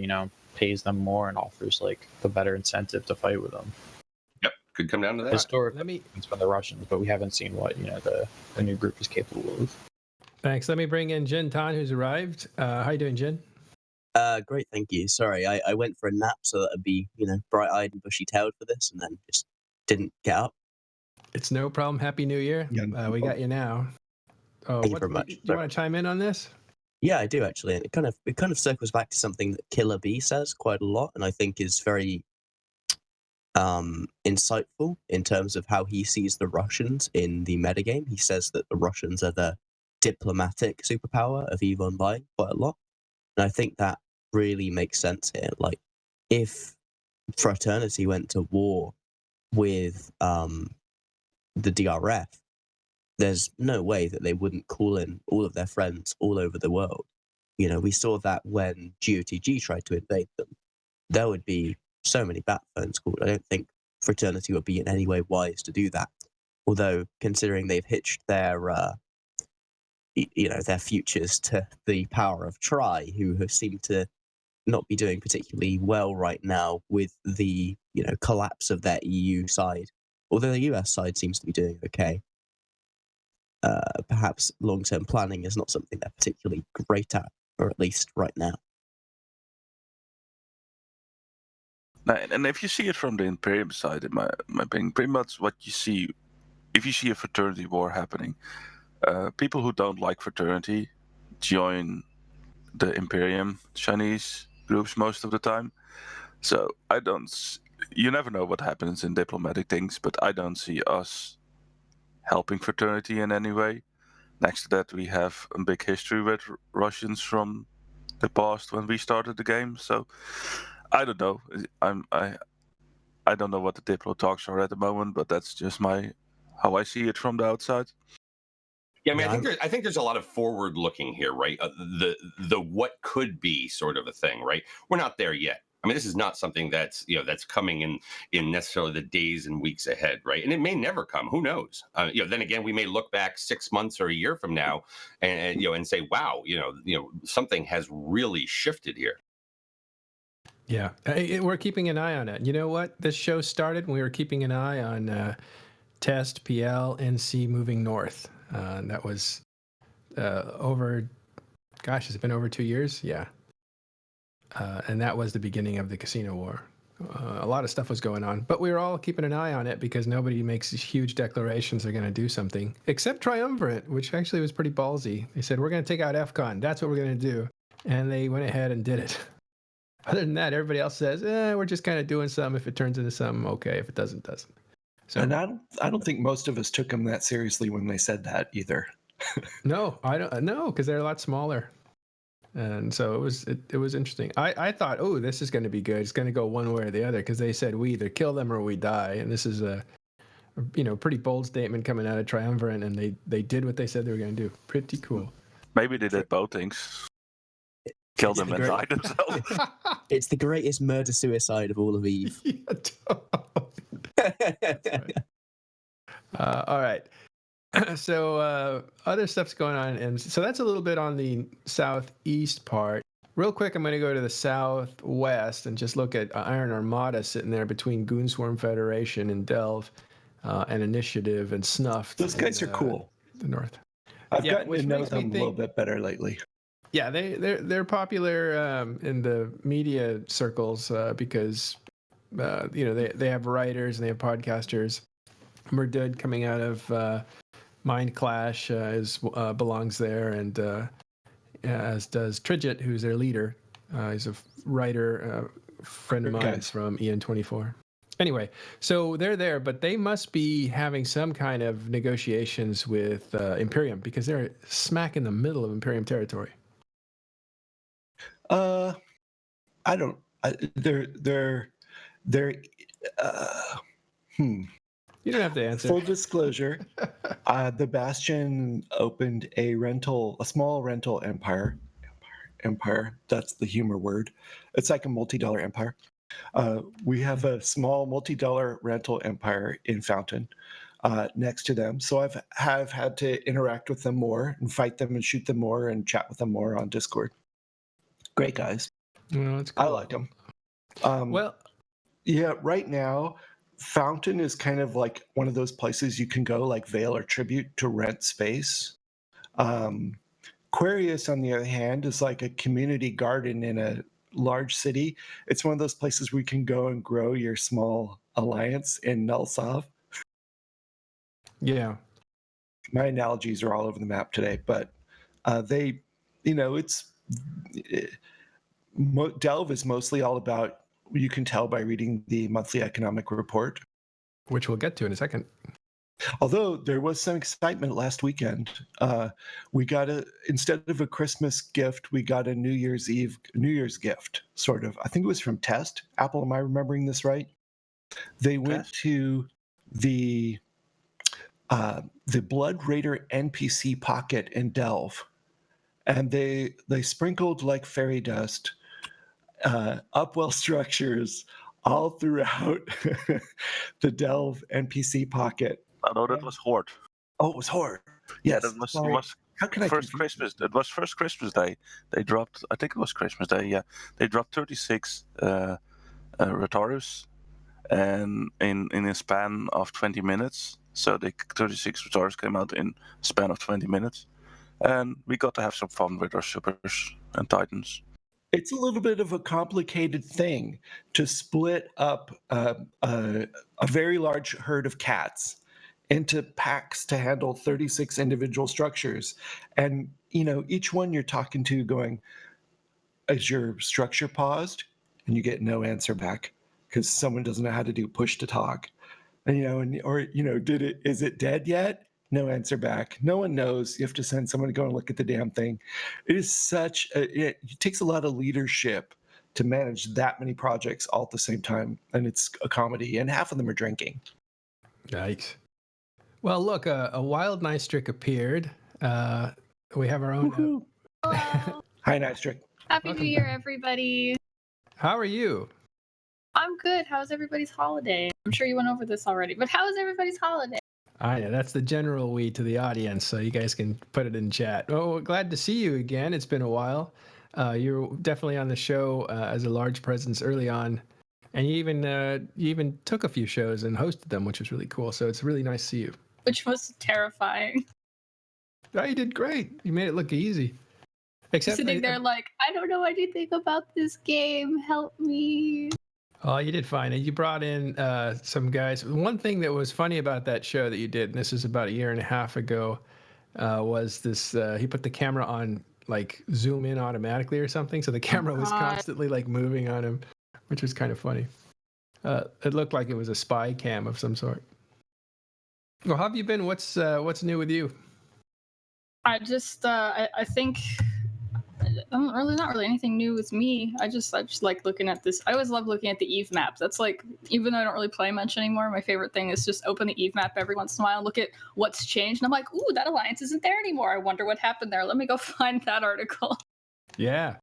pays them more and offers like the better incentive to fight with them. Yep, could come down to that. Historically, it's been the Russians, but we haven't seen what the new group is capable of. Thanks. Let me bring in Jin Tan, who's arrived. How you doing, Jin? Great, thank you. Sorry, I went for a nap so that I'd be, bright-eyed and bushy-tailed for this, and then just didn't get up. It's no problem. Happy New Year. Yeah. We got you now. Oh, Thank you very much. Do you want to chime in on this? Yeah, I do actually, and it kind of circles back to something that Killer B says quite a lot, and I think is very insightful in terms of how he sees the Russians in the metagame. He says that the Russians are the diplomatic superpower of EVE Online quite a lot, and I think that really makes sense here. Like, if Fraternity went to war with the DRF, there's no way that they wouldn't call in all of their friends all over the world. You know, we saw that when GOTG tried to invade them. There would be so many bat phones called. I don't think Fraternity would be in any way wise to do that. Although, considering they've hitched their, their futures to the power of Tri, who have seemed to not be doing particularly well right now with the, collapse of their EU side. Although the US side seems to be doing okay. Perhaps long-term planning is not something they're particularly great at, or at least right now. And if you see it from the Imperium side, in my opinion, pretty much what you see, if you see a fraternity war happening, people who don't like fraternity join the Imperium Chinese groups most of the time. So you never know what happens in diplomatic things, but I don't see us helping fraternity in any way. Next to that, we have a big history with Russians from the past when we started the game. So I don't know. I don't know what the Diplo talks are at the moment, but that's just how I see it from the outside. Yeah, I mean, I think there's a lot of forward looking here, right? The what could be sort of a thing, right? We're not there yet. I mean, this is not something that's coming in necessarily the days and weeks ahead, right? And it may never come. Who knows? Then again, we may look back 6 months or a year from now, and say, wow, something has really shifted here. Yeah, we're keeping an eye on it. You know what? This show started when we were keeping an eye on Test, PL, NC moving north. That was over, gosh, has it been over 2 years? Yeah. And that was the beginning of the casino war. A lot of stuff was going on, but we were all keeping an eye on it because nobody makes these huge declarations they're going to do something, except Triumvirate, which actually was pretty ballsy. They said, we're going to take out FCON. That's what we're going to do. And they went ahead and did it. Other than that, everybody else says, we're just kind of doing something. If it turns into something, okay. If it doesn't, doesn't. So, and I don't think most of us took them that seriously when they said that either. No, I don't. No, because they're a lot smaller, and so it was interesting. I thought, oh, this is going to be good. It's going to go one way or the other because they said we either kill them or we die, and this is a pretty bold statement coming out of Triumvirate, and they did what they said they were going to do. Pretty cool. Maybe they did both things. Kill them and die themselves. It's the greatest murder-suicide of all of EVE. Right. All right. So other stuff's going on, and so that's a little bit on the southeast part. Real quick, I'm going to go to the southwest and just look at Iron Armada sitting there between Goonswarm Federation and Delve, and Initiative and Snuff. Those guys are cool. The north. I've gotten to know them a little bit better lately. Yeah, they're popular in the media circles because they have writers and they have podcasters. Murdud coming out of Mind Clash belongs there, and as does Tridget, who's their leader. He's a writer, friend of mine from EN24. Anyway, so they're there, but they must be having some kind of negotiations with Imperium because they're smack in the middle of Imperium territory. I don't. They're. You don't have to answer. Full disclosure, the Bastion opened a small rental empire. Empire. That's the humor word. It's like a multi-dollar empire. We have a small multi-dollar rental empire in Fountain next to them. So have had to interact with them more and fight them and shoot them more and chat with them more on Discord. Great guys. Well, that's cool. I like them. Yeah, right now, Fountain is kind of like one of those places you can go, like Veil or Tribute, to rent space. Quarius, on the other hand, is like a community garden in a large city. It's one of those places where you can go and grow your small alliance in Nullsoft. Yeah. My analogies are all over the map today, but they, it's Delve is mostly all about. You can tell by reading the monthly economic report. Which we'll get to in a second. Although there was some excitement last weekend, we got instead of a Christmas gift, we got a New Year's gift, sort of. I think it was from Test. Apple, am I remembering this right? They went to the Blood Raider NPC Pocket in Delve, and they sprinkled like fairy dust upwell structures all throughout the Delve NPC Pocket. Oh, no, that was Horde. Oh, it was Horde. Yes. Yeah, that was, Sorry. How can I first confuse Christmas. It was first Christmas Day. They dropped. I think it was Christmas Day. Yeah, they dropped 36 Rhetorus, and in a span of 20 minutes. So the 36 Rhetorus came out in a span of 20 minutes, and we got to have some fun with our supers and titans. It's a little bit of a complicated thing to split up a very large herd of cats into packs to handle 36 individual structures. And, each one you're talking to going, is your structure paused? And you get no answer back because someone doesn't know how to do push to talk. And, is it dead yet? No answer back. No one knows. You have to send someone to go and look at the damn thing. It is it takes a lot of leadership to manage that many projects all at the same time. And it's a comedy, and half of them are drinking. Yikes. Well, look, a wild Nystrick appeared. We have our own. Hello. Hi, Nystrick. Happy Welcome New Year, back. everybody. How are you? I'm good. How's everybody's holiday? I'm sure you went over this already, but how is everybody's holiday? I know that's the general we to the audience, so you guys can put it in chat. Oh, glad to see you again. It's been a while. You're definitely on the show as a large presence early on, and you even took a few shows and hosted them, which was really cool. So it's really nice to see you. Which was terrifying. Oh, you did great. You made it look easy. Except Sitting there like, I don't know anything about this game. Help me. Oh, you did fine. And you brought in some guys. One thing that was funny about that show that you did, and this is about a year and a half ago, was this. He put the camera on, like, zoom in automatically or something. So the camera was constantly, like, moving on him, which was kind of funny. It looked like it was a spy cam of some sort. Well, how have you been? What's new with you? I just, I think... not really anything new with me. I just like looking at this. I always love looking at the Eve map. That's like, even though I don't really play much anymore, my favorite thing is just open the Eve map every once in a while and look at what's changed. And I'm like, ooh, that alliance isn't there anymore. I wonder what happened there. Let me go find that article. Yeah,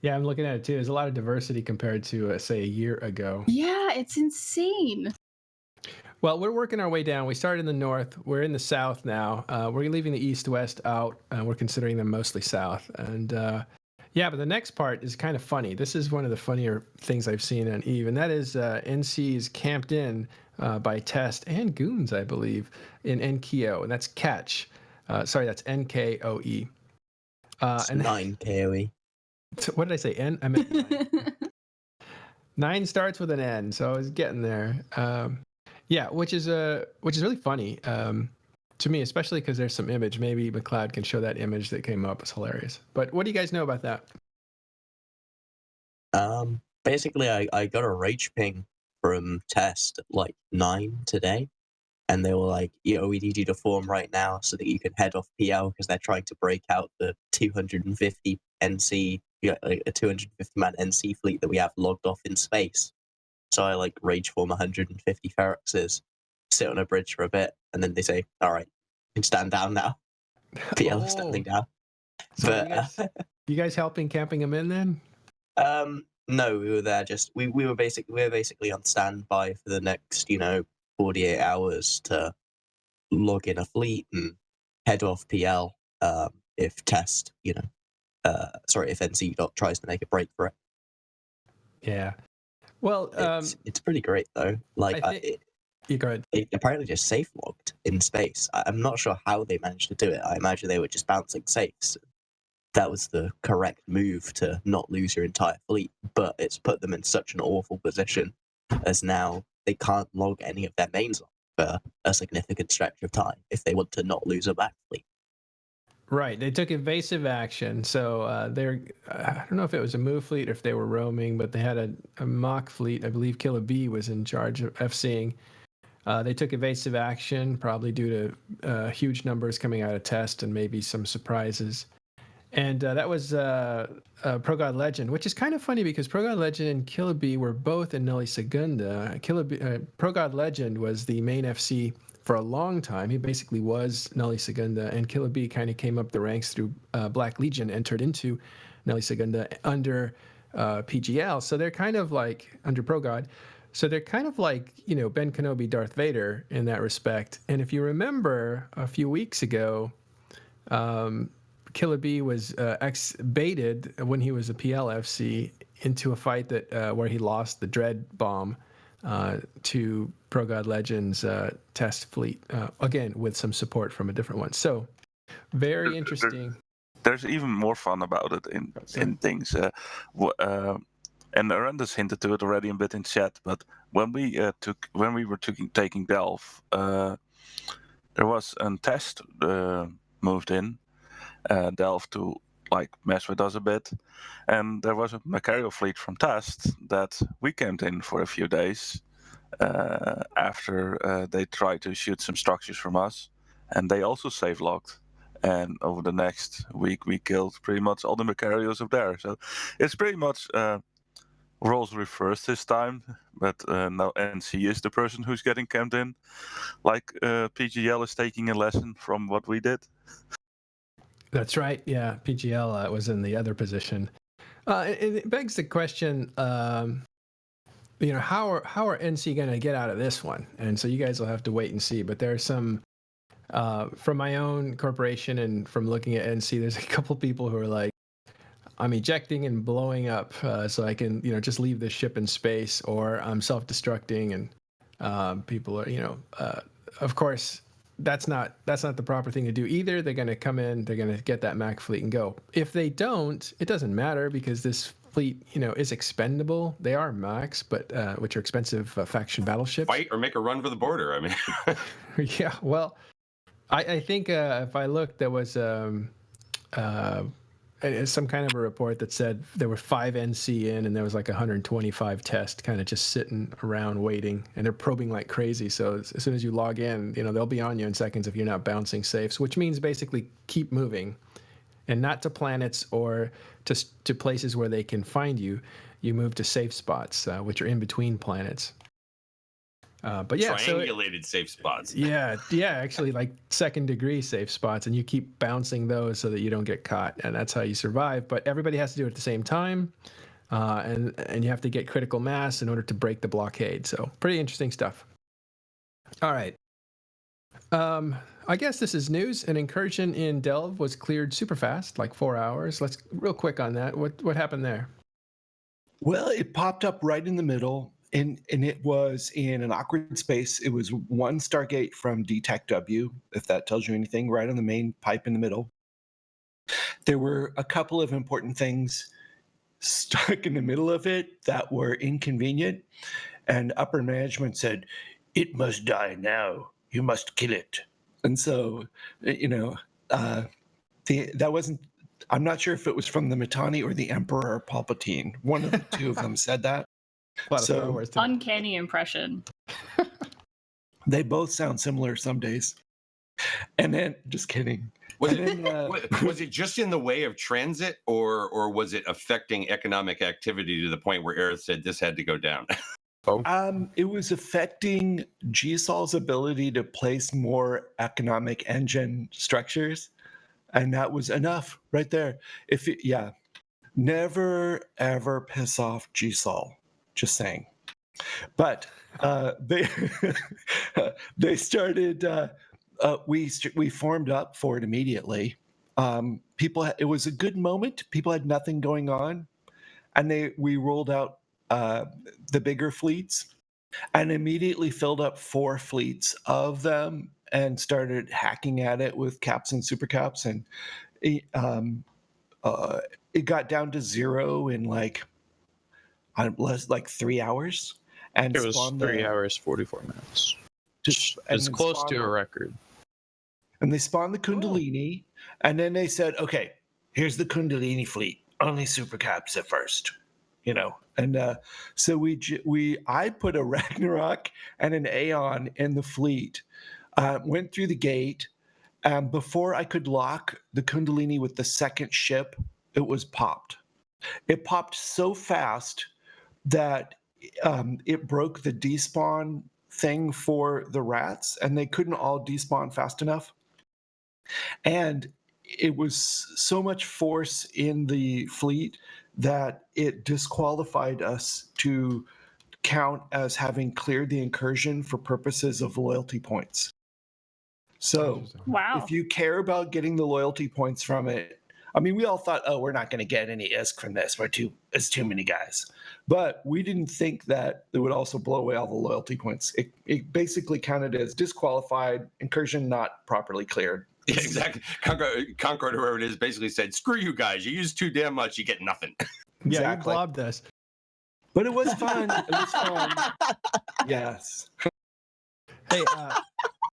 I'm looking at it too. There's a lot of diversity compared to say a year ago. Yeah, it's insane. Well, we're working our way down. We started in the north. We're in the south now. We're leaving the east-west out. We're considering them mostly south. And yeah, but the next part is kind of funny. This is one of the funnier things I've seen on EVE, and that is NC's camped in by Test and Goons, I believe, in NKO, and that's Catch. Sorry, that's NKOE. It's and 9 KOE. What did I say? N? I meant 9. 9 starts with an N, so I was getting there. Yeah, which is really funny to me, especially because there's some image. Maybe McLeod can show that image that came up. It's hilarious. But what do you guys know about that? Basically, I got a rage ping from Test at like 9 today, and they were like, "Yo, we need you to form right now so that you can head off PL because they're trying to break out the 250 NC, a 250 man NC fleet that we have logged off in space." So I like rage form 150 Feroxes, sit on a bridge for a bit, and then they say, "All right, you can stand down now." PL is standing down. So But you guys helping camping them in then? no, we were there we were basically on standby for the next 48 hours to log in a fleet and head off PL if Test if NC tries to make a break for it. Yeah. Well, it's pretty great though. Like, you go ahead. It apparently just safe logged in space. I'm not sure how they managed to do it. I imagine they were just bouncing safes. That was the correct move to not lose your entire fleet, but it's put them in such an awful position as now they can't log any of their mains on. for a significant stretch of time if they want to not lose a back fleet. Right. They took evasive action. So I don't know if it was a move fleet or if they were roaming, but they had a mock fleet. I believe Killer B was in charge of FCing. They took evasive action, probably due to huge numbers coming out of test and maybe some surprises. And that was Pro God Legend, which is kind of funny because Pro God Legend and Killer B were both in Nelly Segunda. Pro God Legend was the main FC for a long time. He basically was Nelly Segunda, and Killer B kind of came up the ranks through Black Legion, entered into Nelly Segunda under PGL. So they're kind of like, under Pro God, so they're kind of like, Ben Kenobi, Darth Vader in that respect. And if you remember a few weeks ago, Killer B was baited when he was a PLFC into a fight that where he lost the Dread bomb to Pro God Legend's test fleet, again with some support from a different one. So very interesting. There's even more fun about it in things. And Arendus hinted to it already a bit in chat. But when we were taking Delve, there was a test moved in. Delve to mess with us a bit, and there was a Macario fleet from Test that we camped in for a few days after they tried to shoot some structures from us, and they also save locked. And over the next week, we killed pretty much all the Macarios up there. So it's pretty much roles reversed this time, but now NC is the person who's getting camped in. PGL is taking a lesson from what we did. That's right. Yeah, PGL was in the other position. It begs the question, how are NC going to get out of this one? And so you guys will have to wait and see. But there are some, from my own corporation and from looking at NC, there's a couple people who are like, I'm ejecting and blowing up so I can, just leave this ship in space, or I'm self-destructing, and people are, of course. That's not the proper thing to do either. They're going to come in, they're going to get that Mac fleet and go. If they don't, it doesn't matter because this fleet, is expendable. They are Macs, but which are expensive faction battleships. Fight or make a run for the border. I mean, yeah. Well, I think if I looked, there was some kind of a report that said there were 5 NC in, and there was 125 tests kind of just sitting around waiting, and they're probing like crazy. So as soon as you log in, they'll be on you in seconds if you're not bouncing safes, which means basically keep moving, and not to planets or to places where they can find you. You move to safe spots, which are in between planets. But yeah, triangulated safe spots. Yeah, actually second degree safe spots, and you keep bouncing those so that you don't get caught, and that's how you survive. But everybody has to do it at the same time, and you have to get critical mass in order to break the blockade. So pretty interesting stuff. All right. I guess this is news. An incursion in Delve was cleared super fast, 4 hours. Let's real quick on that. What happened there? Well, it popped up right in the middle. And it was in an awkward space. It was one Stargate from Detect W, if that tells you anything, right on the main pipe in the middle. There were a couple of important things stuck in the middle of it that were inconvenient. And upper management said, "It must die now. You must kill it." And so, that wasn't, I'm not sure if it was from the Mittani or the Emperor Palpatine. One of the two of them said that. So uncanny impression. They both sound similar some days. And then, just kidding. Was it just in the way of transit, or was it affecting economic activity to the point where Aerith said this had to go down? It was affecting GSOL's ability to place more economic engine structures, and that was enough right there. Never ever piss off GSOL. Just saying. But they started. We formed up for it immediately. It was a good moment. People had nothing going on, and we rolled out the bigger fleets, and immediately filled up 4 fleets of them, and started hacking at it with caps and super caps, and it got down to 0 in less 3 hours, and it was 3 hours 44 minutes. and It's then close spawn to a them. record. And they spawned the Kundalini, and then they said, okay, here's the Kundalini fleet. Only super caps at first, And so I put a Ragnarok and an Aeon in the fleet, went through the gate. Before I could lock the Kundalini with the second ship, it was popped. It popped so fast that it broke the despawn thing for the rats, and they couldn't all despawn fast enough. And it was so much force in the fleet that it disqualified us to count as having cleared the incursion for purposes of loyalty points. So Wow. if you care about getting the loyalty points from it, I mean, we all thought, oh, we're not going to get any ISK from this. It's too many guys. But we didn't think that it would also blow away all the loyalty points. It basically counted as disqualified, incursion not properly cleared. Yeah, exactly. Concord, whoever it is, basically said, "Screw you guys! You use too damn much, you get nothing." Yeah, Exactly. you blobbed us. But it was fun. It was fun. Yes. Hey,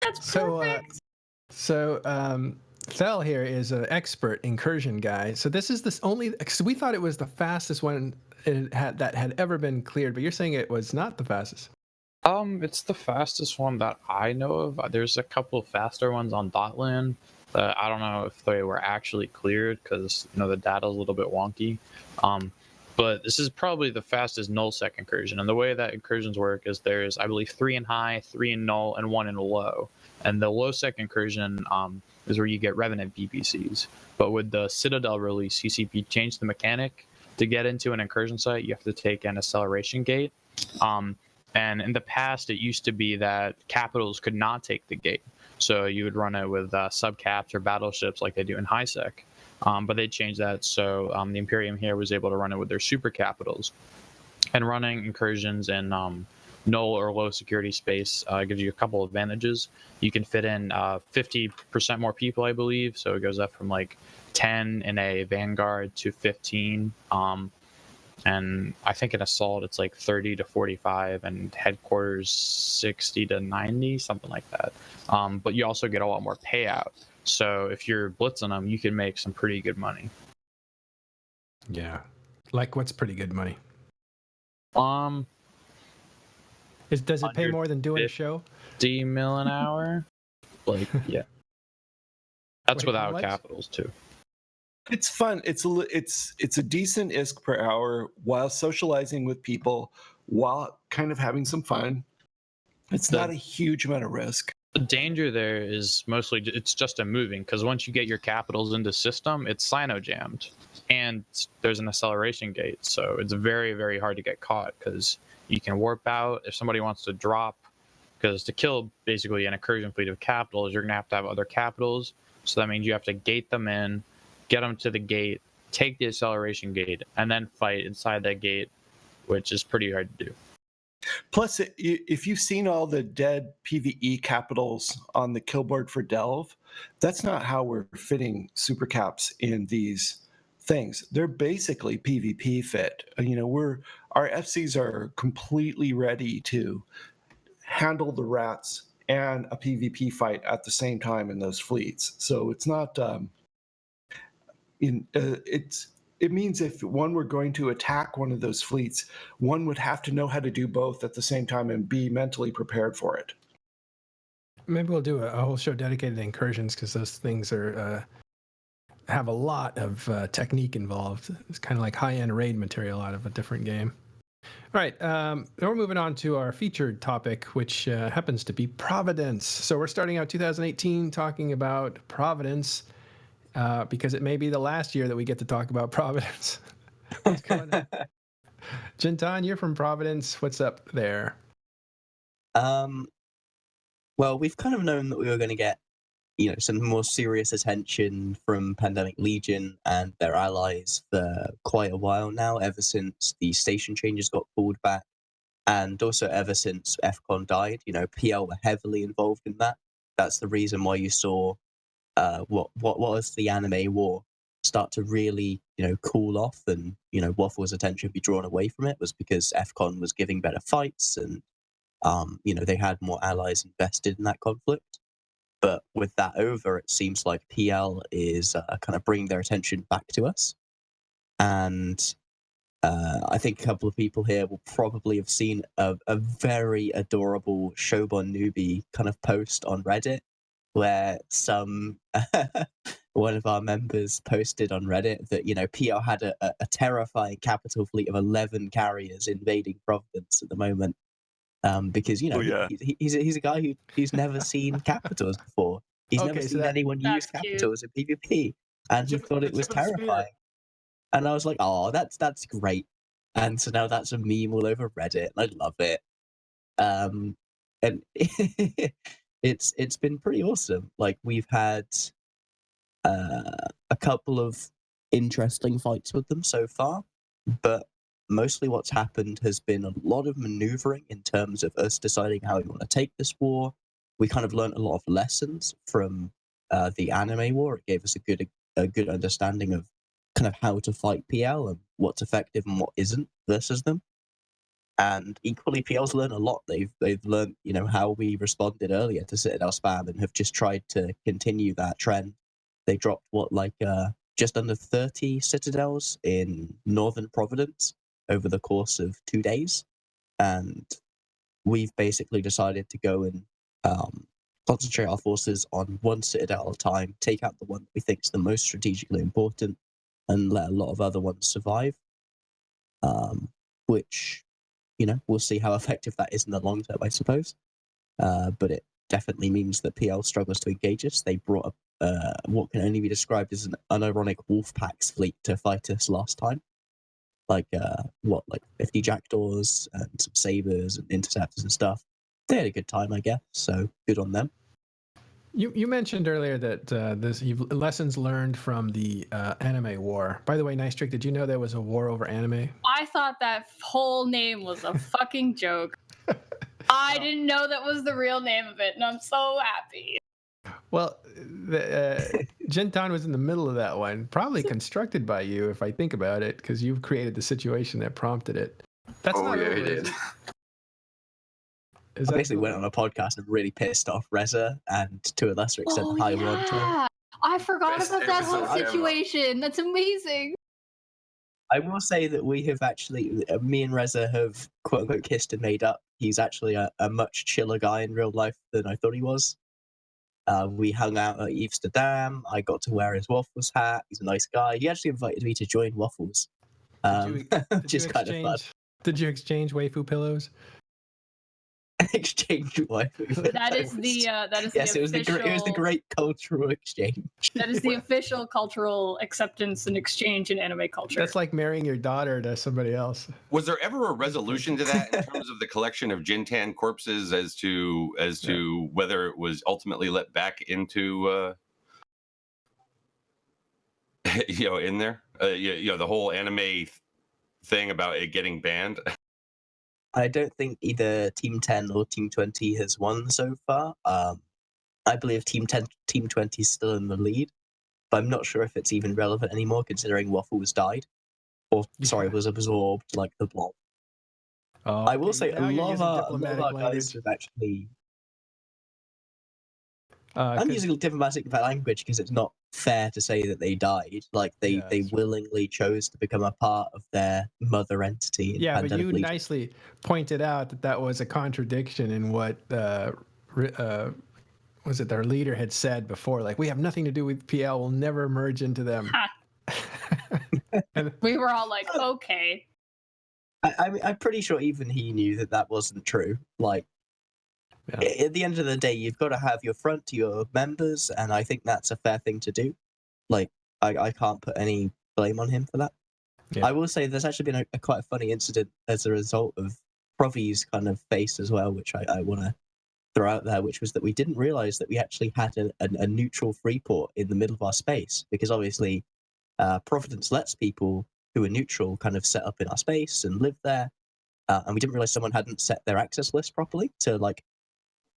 That's so perfect. Thel here is an expert incursion guy. So this is this only. Cause we thought it was the fastest one that had ever been cleared, but you're saying it was not the fastest. It's the fastest one that I know of. There's a couple of faster ones on Dotland that I don't know if they were actually cleared because the data's a little bit wonky. But this is probably the fastest null-sec incursion. And the way that incursions work is there's, I believe, 3 in high, 3 in null, and 1 in low. And the low-sec incursion is where you get Revenant VPCs. But with the Citadel release, CCP changed the mechanic. To get into an incursion site, you have to take an acceleration gate. And in the past, it used to be that capitals could not take the gate. So you would run it with subcaps or battleships like they do in HiSec. But they changed that, so the Imperium here was able to run it with their super capitals. And running incursions in null or low security space gives you a couple of advantages. You can fit in 50% more people, I believe, so it goes up from like 10 in a Vanguard to 15. And I think in Assault it's like 30 to 45, and Headquarters 60 to 90, something like that. But you also get a lot more payout. So if you're blitzing them, you can make some pretty good money. Yeah. Like what's pretty good money? Does it pay more than doing a show? $50 million an hour? Like, yeah. That's Wait, without what? capitals too. It's fun. It's a decent ISK per hour while socializing with people, while kind of having some fun. It's not a huge amount of risk. The danger there is mostly it's just a moving, because once you get your capitals into system, it's sino-jammed, and there's an acceleration gate, so it's very, very hard to get caught because you can warp out if somebody wants to drop. Because to kill basically an incursion fleet of capitals, you're gonna have other capitals, so that means you have to gate them in, get them to the gate, take the acceleration gate, and then fight inside that gate, which is pretty hard to do. Plus, if you've seen all the dead PvE capitals on the kill board for Delve, that's not how we're fitting super caps in these things. They're basically PvP fit. Our FCs are completely ready to handle the rats and a PvP fight at the same time in those fleets. So it's not it means if one were going to attack one of those fleets, one would have to know how to do both at the same time and be mentally prepared for it. Maybe we'll do a whole show dedicated to incursions, because those things are have a lot of technique involved. It's kind of like high-end raid material out of a different game. All right, now we're moving on to our featured topic, which happens to be Providence. So we're starting out 2018 talking about Providence. Because it may be the last year that we get to talk about Providence. What's going on? Jintan, you're from Providence. What's up there? Well, we've kind of known that we were going to get, some more serious attention from Pandemic Legion and their allies for quite a while now, ever since the station changes got pulled back, and also ever since FCON died. PL were heavily involved in that. That's the reason why you saw what was the anime war start to really cool off, and Waffle's attention be drawn away from it, was because FCON was giving better fights and They had more allies invested in that conflict. But with that over, it seems like PL is kind of bringing their attention back to us. And I think a couple of people here will probably have seen a very adorable Shobon newbie kind of post on Reddit where one of our members posted on Reddit that, PL had a terrifying capital fleet of 11 carriers invading Providence at the moment. Because he's a guy who's never seen capitals before. He's never seen anyone use capitals in PvP, and he thought it was terrifying. And I was like, "Oh, that's great!" And so now that's a meme all over Reddit, and I love it. And it's been pretty awesome. Like we've had a couple of interesting fights with them so far, but mostly what's happened has been a lot of maneuvering in terms of us deciding how we want to take this war. We kind of learned a lot of lessons from the anime war. It gave us a good understanding of kind of how to fight PL and what's effective and what isn't versus them. And equally, PL's learned a lot. They've learned, how we responded earlier to Citadel spam and have just tried to continue that trend. They dropped just under 30 Citadels in northern Providence over the course of 2 days, and we've basically decided to go and concentrate our forces on one citadel at a time, take out the one we think is the most strategically important, and let a lot of other ones survive. Which, we'll see how effective that is in the long term, I suppose. But it definitely means that PL struggles to engage us. They brought up what can only be described as an unironic Wolfpack's fleet to fight us last time. Like 50 jackdaws and some sabers and interceptors and stuff. They had a good time, I guess. So good on them. You mentioned earlier that you've lessons learned from the anime war. By the way, Nice Trick, did you know there was a war over anime? I thought that whole name was a fucking joke. I didn't know that was the real name of it, and I'm so happy. Well, Genton was in the middle of that one, probably constructed by you, if I think about it, because you've created the situation that prompted it. That's not over, he did. I basically went on a podcast and really pissed off Reza and to a lesser extent High One. I forgot about that whole situation. That's amazing. I will say that we have actually, me and Reza have quote unquote kissed and made up. He's actually a much chiller guy in real life than I thought he was. We hung out at Amsterdam. I got to wear his Waffles hat. He's a nice guy. He actually invited me to join Waffles, which is kind of fun. Did you exchange waifu pillows? Exchange waifu. That is the yes, it was the great cultural exchange. That is the official cultural acceptance and exchange in anime culture. That's like marrying your daughter to somebody else. Was there ever a resolution to that in terms of the collection of Jintan corpses as to whether it was ultimately let back into in there? The whole anime thing about it getting banned. I don't think either Team 10 or Team 20 has won so far. I believe Team 10, Team 20 is still in the lead, but I'm not sure if it's even relevant anymore considering Waffles died. Was absorbed like the blob. I will say a lot of our guys have actually... I'm using diplomatic language because it's not fair to say that they died. Like they willingly chose to become a part of their mother entity. Yeah, but you nicely pointed out that was a contradiction in what was it their leader had said before. Like, we have nothing to do with PL. We'll never merge into them. We were all like, okay. I'm pretty sure even he knew that wasn't true. Like. Yeah. At the end of the day, you've got to have your front to your members, and I think that's a fair thing to do. Like, I can't put any blame on him for that. Yeah. I will say there's actually been a quite a funny incident as a result of Provy's kind of face as well, which I want to throw out there, which was that we didn't realize that we actually had a neutral free port in the middle of our space, because obviously Providence lets people who are neutral kind of set up in our space and live there, and we didn't realize someone hadn't set their access list properly to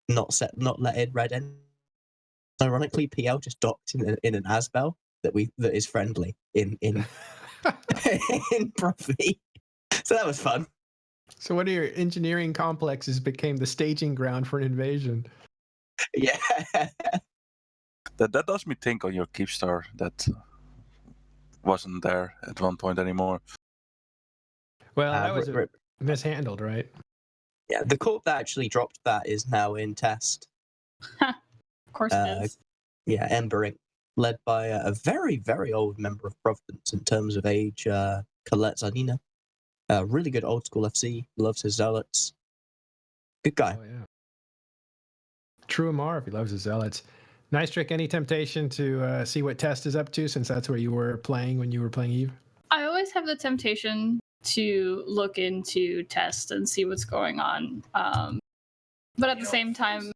not let in red end. Ironically, PL just docked in an Asbel that is friendly in in Provy. So that was fun. So one of your engineering complexes became the staging ground for an invasion. Yeah. That does me think on your Keepstar that wasn't there at one point anymore. Well, that was r- mishandled, right? yeah, the corp that actually dropped that is now in test. Of course it is. Yeah, Ember Inc., led by a very, very old member of Providence in terms of age, Colette Zanina. Really good old school FC, loves his zealots. Good guy. Oh, yeah. True Amar, if he loves his zealots. Nice trick. Any temptation to see what Test is up to, since that's where you were playing when you were playing Eve? I always have the temptation to look into Test and see what's going on. But at the same time,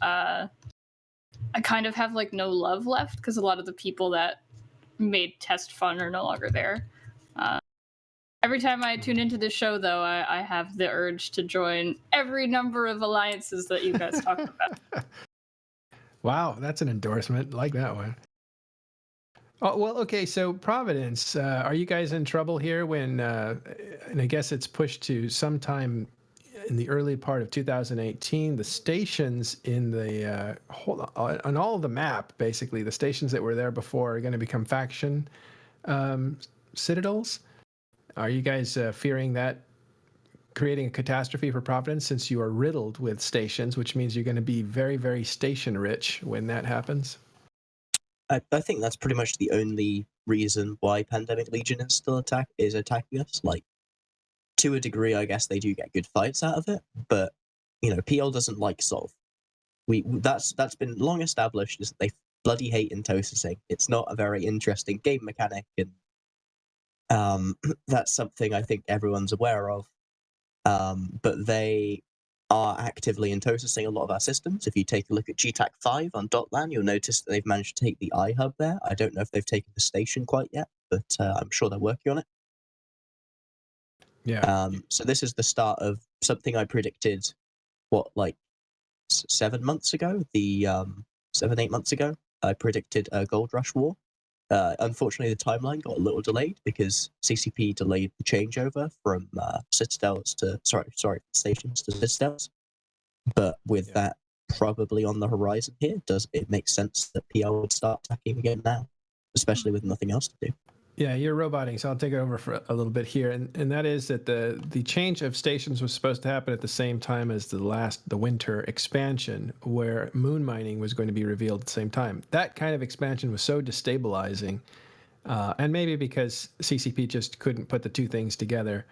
I kind of have like no love left because a lot of the people that made Test fun are no longer there. Every time I tune into this show, though, I have the urge to join every number of alliances that you guys talk about. Wow, that's an endorsement. Like that one. Oh, well, okay, so Providence, are you guys in trouble here when, and I guess it's pushed to sometime in the early part of 2018, the stations in the, on all of the map, basically, the stations that were there before are going to become faction citadels? Are you guys fearing that creating a catastrophe for Providence, since you are riddled with stations, which means you're going to be very, very station rich when that happens? I think that's pretty much the only reason why Pandemic Legion is still attacking us. Like, to a degree, I guess they do get good fights out of it, but PL doesn't like Solve. That's been long established, is that they bloody hate intosising. It's not a very interesting game mechanic, and that's something I think everyone's aware of. But they are actively intosising a lot of our systems. If you take a look at GTAC 5 on Dotlan, you'll notice that they've managed to take the iHub there. I don't know if they've taken the station quite yet, but I'm sure they're working on it. Yeah. So this is the start of something I predicted, 7 months ago? 7-8 months ago, I predicted a Gold Rush war. Unfortunately, the timeline got a little delayed because CCP delayed the changeover from stations to Citadels. But with that probably on the horizon here, does it make sense that PL would start attacking again now, especially with nothing else to do? Yeah, you're roboting, so I'll take it over for a little bit here, and that is that the change of stations was supposed to happen at the same time as the winter expansion, where moon mining was going to be revealed at the same time. That kind of expansion was so destabilizing, and maybe because CCP just couldn't put the two things together,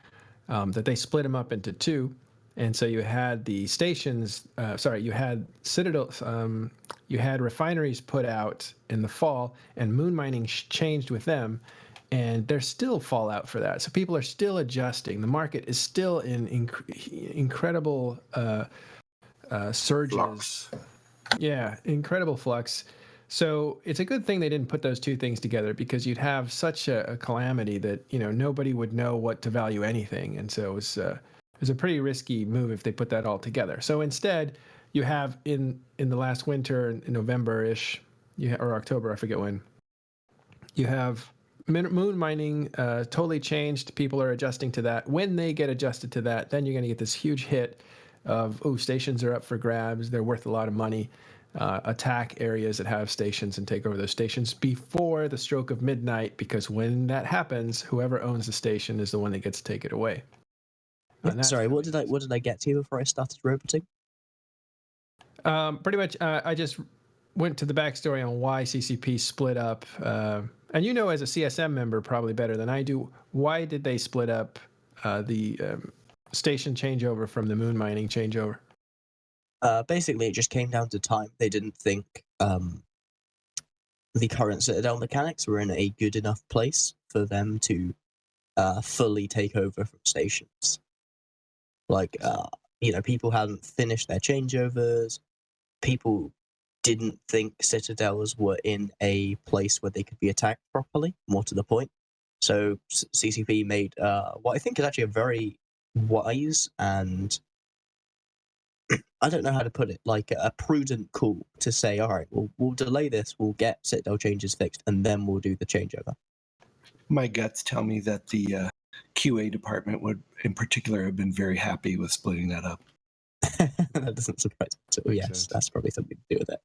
that they split them up into two, and so you had the stations. You had citadels. You had refineries put out in the fall, and moon mining changed with them. And there's still fallout for that. So people are still adjusting. The market is still in incredible surges. Flux. Yeah, incredible flux. So it's a good thing they didn't put those two things together, because you'd have such a calamity that nobody would know what to value anything. And so it was a pretty risky move if they put that all together. So instead, you have in the last winter, in November-ish, or October, I forget when, you have moon mining totally changed. People are adjusting to that. When they get adjusted to that, then you're going to get this huge hit of, stations are up for grabs. They're worth a lot of money. Attack areas that have stations and take over those stations before the stroke of midnight, because when that happens, whoever owns the station is the one that gets to take it away. Sorry, what did I get to before I started roboting? Pretty much, I just went to the backstory on why CCP split up. And as a CSM member, probably better than I do, why did they split up the station changeover from the moon mining changeover? Basically, it just came down to time. They didn't think the current Citadel mechanics were in a good enough place for them to fully take over from stations. People hadn't finished their changeovers. People didn't think Citadels were in a place where they could be attacked properly, more to the point. So CCP made what I think is actually a very wise and, I don't know how to put it, like a prudent call to say, all right, we'll delay this, we'll get Citadel changes fixed, and then we'll do the changeover. My guts tell me that the QA department would, in particular, have been very happy with splitting that up. That doesn't surprise me. So Makes yes, sense. that's probably something to do with it.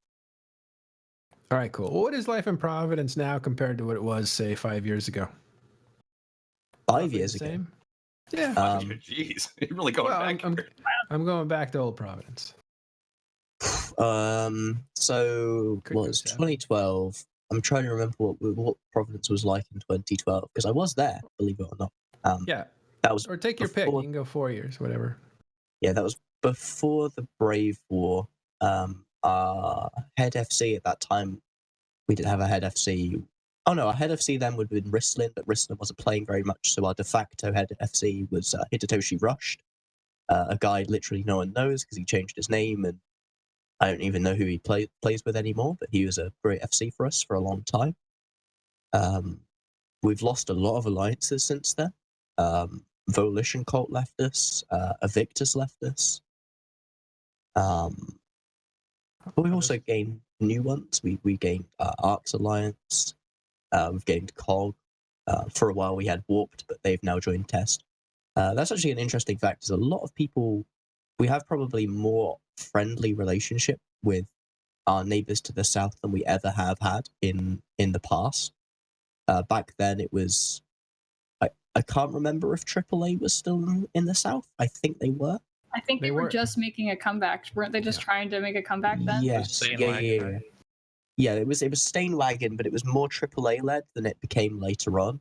All right, cool. What is life in Providence now compared to what it was, say, 5 years ago? 5 Roughly years the ago. same? Yeah. Jeez, you're really going Well, back. I'm going back to old Providence. So Could what go was south. 2012? I'm trying to remember what Providence was like in 2012 because I was there, believe it or not. Yeah. That was Or take your pick. before- You can go 4 years, whatever. Yeah, that was before the Brave War. Our head FC at that time, we didn't have a head FC. Oh no, our head FC then would have been Ristlin, but Ristlin wasn't playing very much, so our de facto head FC was Hitatoshi Rushed, a guy literally no one knows because he changed his name, and I don't even know who he plays with anymore, but he was a great FC for us for a long time. We've lost a lot of alliances since then. Volition Cult left us, Evictus left us. But we've also gained new ones. We gained Arcs Alliance. We've gained COG. For a while we had Warped, but they've now joined Test. That's actually an interesting fact. Is a lot of people, we have probably more friendly relationship with our neighbors to the south than we ever have had in the past. Back then it was, I can't remember if AAA was still in the south. I think they were. I think They they were were. just making a comeback. Weren't they just trying to make a comeback then? Yes. Stain Yeah, Wagon, yeah, right? yeah. Yeah, it was Stainwagon, but it was more AAA led than it became later on.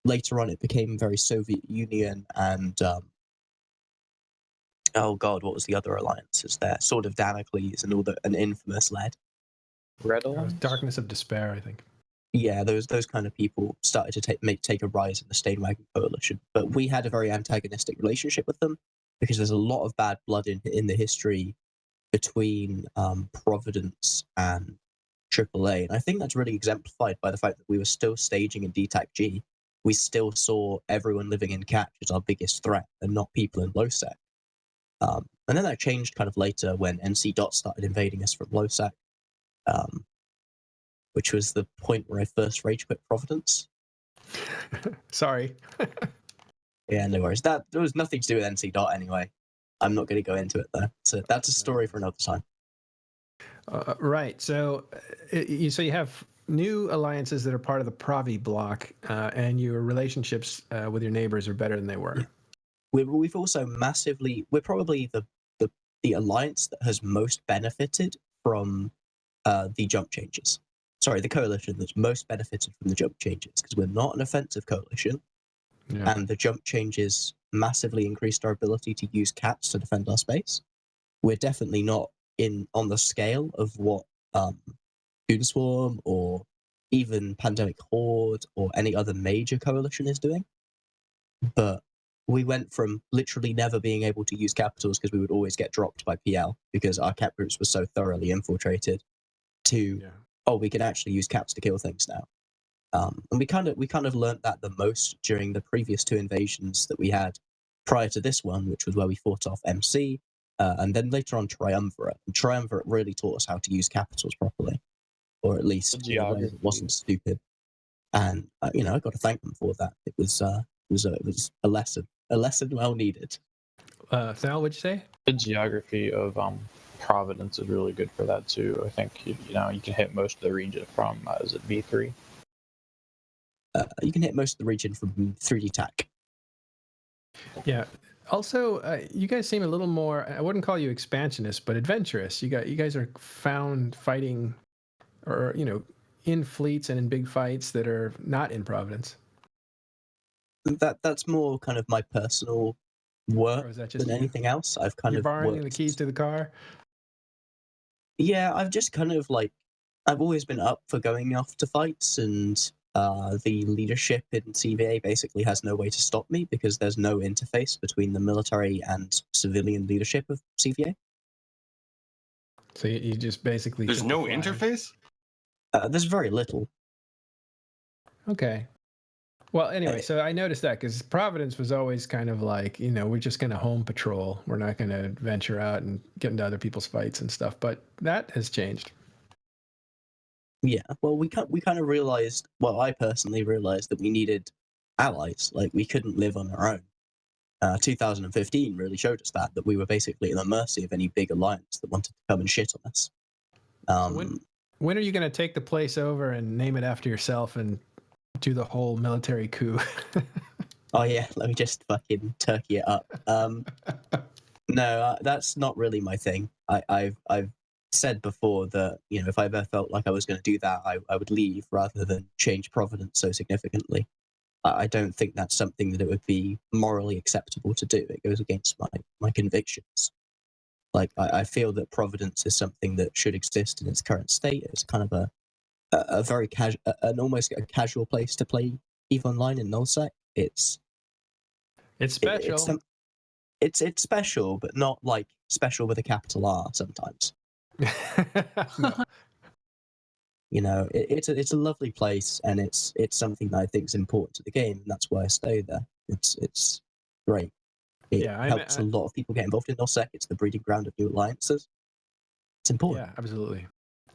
Later on, it became very Soviet Union and oh god, what was the other alliances there? Sword of Damocles and all and Infamous led. Red Alliance? Darkness of Despair, I think. Yeah, those kind of people started to take a rise in the Stainwagon coalition, but we had a very antagonistic relationship with them because there's a lot of bad blood in the history between Providence and AAA, and I think that's really exemplified by the fact that we were still staging in DTAC G. We still saw everyone living in Catch as our biggest threat, and not people in LoSec. And then that changed kind of later when NC Dot started invading us from LoSec, which was the point where I first rage quit Providence. Sorry. Yeah, no worries. There was nothing to do with NC Dot anyway. I'm not going to go into it though. So that's a story for another time. Right. So you have new alliances that are part of the Provi block, and your relationships with your neighbors are better than they were. We've also we're probably the alliance that has most benefited from the jump changes. Sorry, the coalition that's most benefited from the jump changes, because we're not an offensive coalition, and the jump changes massively increased our ability to use cats to defend our space. We're definitely not on the scale of what Goonswarm or even Pandemic Horde or any other major coalition is doing. But we went from literally never being able to use capitals because we would always get dropped by PL because our cap groups were so thoroughly infiltrated to, we can actually use caps to kill things now. And we kind of learnt that the most during the previous two invasions that we had prior to this one, which was where we fought off MC, and then later on Triumvirate. And Triumvirate really taught us how to use capitals properly, or at least in a way that wasn't stupid. And I got to thank them for that. It was a lesson well needed. Thal, what'd you say? The geography of Providence is really good for that too. I think you can hit most of the region from is it V3? You can hit most of the region from 3D TAC. Yeah. Also, you guys seem a little more, I wouldn't call you expansionist, but adventurous. You guys are found fighting or, in fleets and in big fights that are not in Providence. That's more kind of my personal work than anything else. I've kind You're of borrowing worked... the keys to the car? Yeah, I've just kind of I've always been up for going off to fights, and the leadership in CVA basically has no way to stop me because there's no interface between the military and civilian leadership of CVA. So you just basically... There's no interface? There's very little. Okay. Well, anyway, so I noticed that because Providence was always kind of like, we're just going to home patrol. We're not going to venture out and get into other people's fights and stuff. But that has changed. Yeah, well, we kind of realized. Well, I personally realized that we needed allies. Like we couldn't live on our own. 2015 really showed us that we were basically at the mercy of any big alliance that wanted to come and shit on us. So when are you going to take the place over and name it after yourself and do the whole military coup? Oh yeah, let me just fucking turkey it up. No, that's not really my thing. I've said before that if I ever felt like I was going to do that, I would leave rather than change Providence so significantly. I don't think that's something that it would be morally acceptable to do. It goes against my convictions. Like I feel that Providence is something that should exist in its current state. It's kind of a very almost a casual place to play EVE Online in nullsec. It's special. It's special, but not like special with a capital R sometimes. No. It's a lovely place, and it's something that I think is important to the game, and that's why I stay there. It's great. It helps a lot of people get involved in nullsec. It's the breeding ground of new alliances. It's important. Yeah,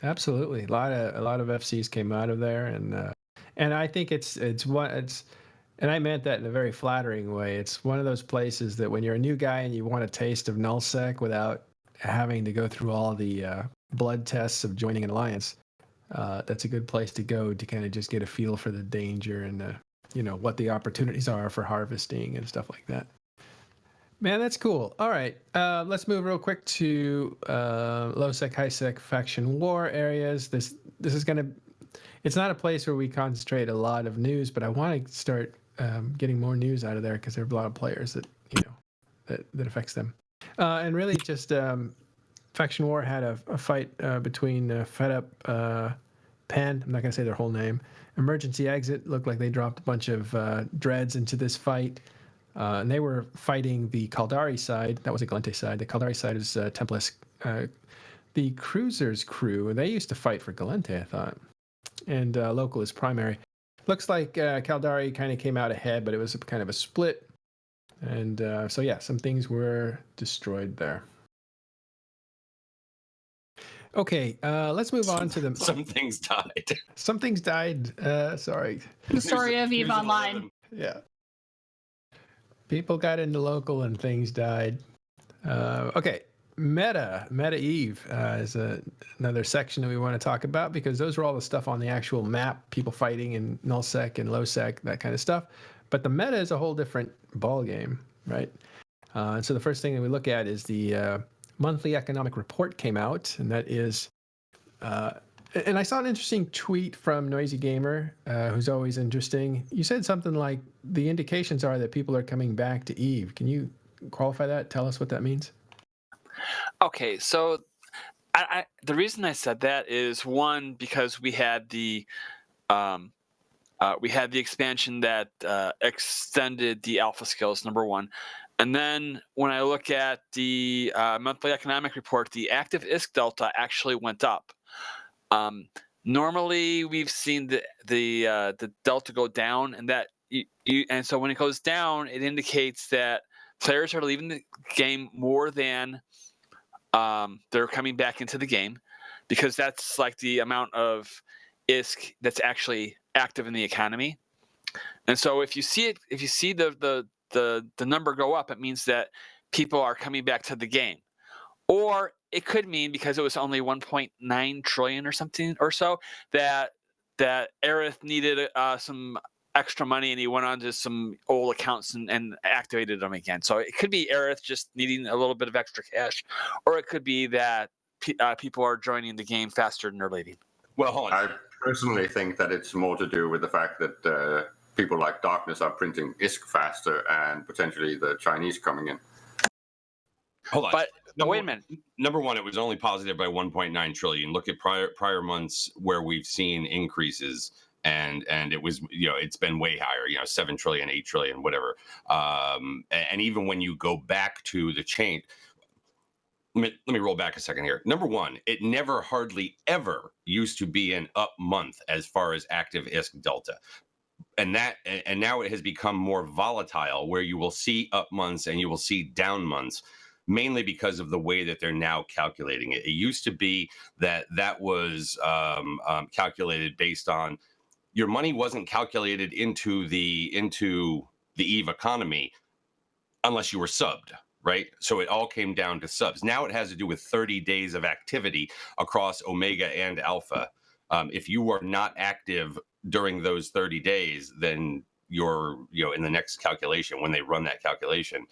absolutely. A lot of FCs came out of there, and I think it's and I meant that in a very flattering way. It's one of those places that when you're a new guy and you want a taste of nullsec without having to go through all the blood tests of joining an alliance, that's a good place to go to kind of just get a feel for the danger and what the opportunities are for harvesting and stuff like that. Man, that's cool. All right, let's move real quick to low sec, high sec faction war areas. This is gonna. It's not a place where we concentrate a lot of news, but I want to start getting more news out of there because there are a lot of players that that affects them. And really, just faction war had a fight between Fed Up Pen. I'm not gonna say their whole name. Emergency Exit looked like they dropped a bunch of dreads into this fight. And they were fighting the Caldari side. That was the Galente side. The Caldari side is Tempest. The Cruiser's crew, they used to fight for Galente, I thought. And local is primary. Looks like Caldari kind of came out ahead, but it was kind of a split. And so, yeah, some things were destroyed there. Okay, let's move on to the... Some things died. Some things died. Sorry. The story of EVE Online. Yeah. People got into local and things died. Okay, Meta Eve is another section that we want to talk about because those are all the stuff on the actual map, people fighting in nullsec and lowsec, that kind of stuff. But the meta is a whole different ball game, right? And so the first thing that we look at is the monthly economic report came out, and that is... and I saw an interesting tweet from Noisy Gamer, who's always interesting. You said something like the indications are that people are coming back to EVE. Can you qualify that? Tell us what that means. Okay, so the reason I said that is one because we had the expansion that extended the alpha skills, number one. And then when I look at the monthly economic report, the active ISK delta actually went up. Normally we've seen the delta go down, and that and so when it goes down, it indicates that players are leaving the game more than they're coming back into the game, because that's like the amount of ISK that's actually active in the economy. And so if you see the number go up, it means that people are coming back to the game. Or it could mean, because it was only 1.9 trillion or something or so, that Aerith needed some extra money and he went onto some old accounts and activated them again. So it could be Aerith just needing a little bit of extra cash, or it could be that people are joining the game faster than they're leaving. Well, hold on. I personally think that it's more to do with the fact that people like Darkness are printing ISK faster and potentially the Chinese coming in. Hold on. But wait a minute. Number one, it was only positive by 1.9 trillion. Look at prior months where we've seen increases, and it was, it's been way higher, 7 trillion, 8 trillion, whatever. And even when you go back to the chain, let me roll back a second here. Number one, it never hardly ever used to be an up month as far as active ISK delta. And now it has become more volatile, where you will see up months and you will see down months. mainly because of the way that they're now calculating it. It used to be that was calculated based on your money wasn't calculated into the EVE economy unless you were subbed, right? So it all came down to subs. Now it has to do with 30 days of activity across Omega and Alpha. If you are not active during those 30 days, then you're, in the next calculation, when they run that calculation,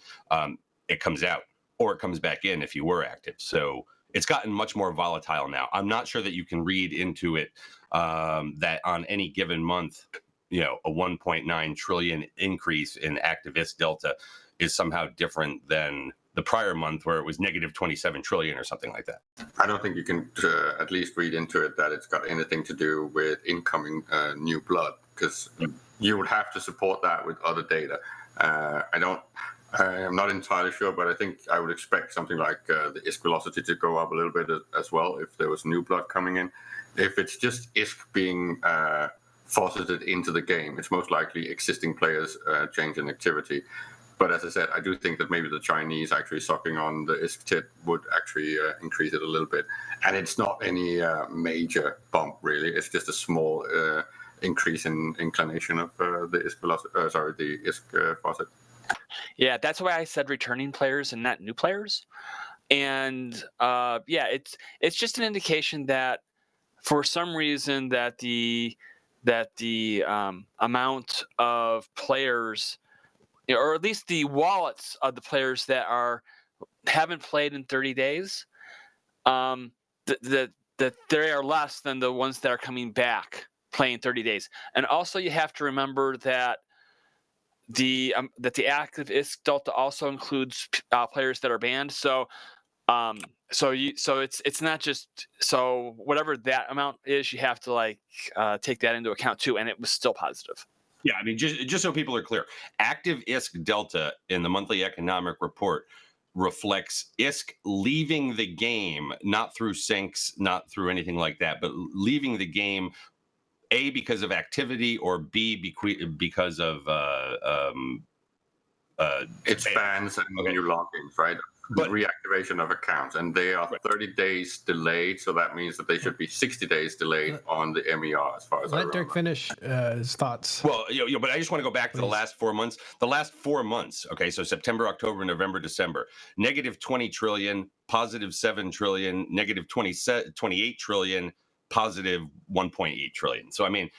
it comes out, or it comes back in if you were active. So it's gotten much more volatile now. I'm not sure that you can read into it that on any given month, a 1.9 trillion increase in active ISK delta is somehow different than the prior month where it was negative 27 trillion or something like that. I don't think you can at least read into it that it's got anything to do with incoming new blood, because you would have to support that with other data. I'm not entirely sure, but I think I would expect something like the ISK velocity to go up a little bit as well if there was new blood coming in. If it's just ISK being fauceted into the game, it's most likely existing players change in activity. But as I said, I do think that maybe the Chinese actually sucking on the ISK tit would actually increase it a little bit. And it's not any major bump, really. It's just a small increase in inclination of the ISK velocity, the ISK faucet. Yeah, that's why I said returning players and not new players. And it's just an indication that for some reason that the amount of players, or at least the wallets of the players that haven't played in 30 days, that they are less than the ones that are coming back playing 30 days. And also you have to remember that the active ISK delta also includes players that are banned. So it's not just, so whatever that amount is, you have to take that into account too. And it was still positive. Yeah, I mean, just so people are clear, active ISK delta in the monthly economic report reflects ISK leaving the game, not through sinks, not through anything like that, but leaving the game, A, because of activity, or B, because of it's bans and new logins, right? But reactivation of accounts, and they are 30 days delayed, so that means that they should be 60 days delayed on the MER, as far as I remember. Let Dirk finish his thoughts. Well, but I just want to go back to the last 4 months. The last 4 months, okay, so September, October, November, December, negative 20 trillion, positive 7 trillion, negative 28 trillion, positive 1.8 trillion. So, I mean,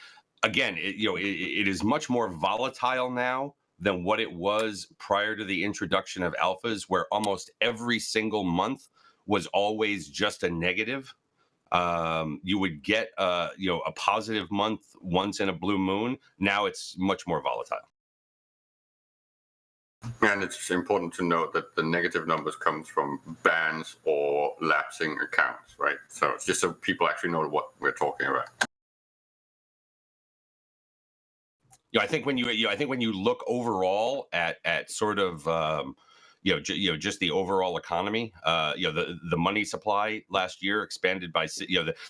again, it is much more volatile now than what it was prior to the introduction of alphas, where almost every single month was always just a negative. You would get a positive month once in a blue moon. Now it's much more volatile. And it's important to note that the negative numbers comes from bans or lapsing accounts, right? So it's just so people actually know what we're talking about. I think when you look overall at sort of just the overall economy, the money supply last year expanded by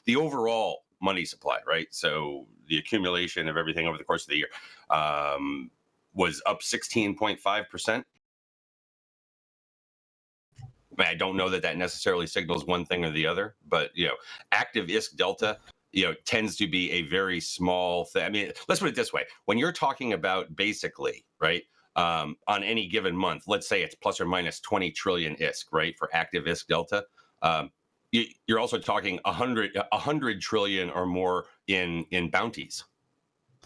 the overall money supply, right? So the accumulation of everything over the course of the year was up 16.5%. I don't know that necessarily signals one thing or the other, but active ISK delta tends to be a very small thing. I mean, let's put it this way. When you're talking about basically, right, on any given month, let's say it's plus or minus 20 trillion ISK, right, for active ISK delta, you're also talking 100 trillion or more in bounties.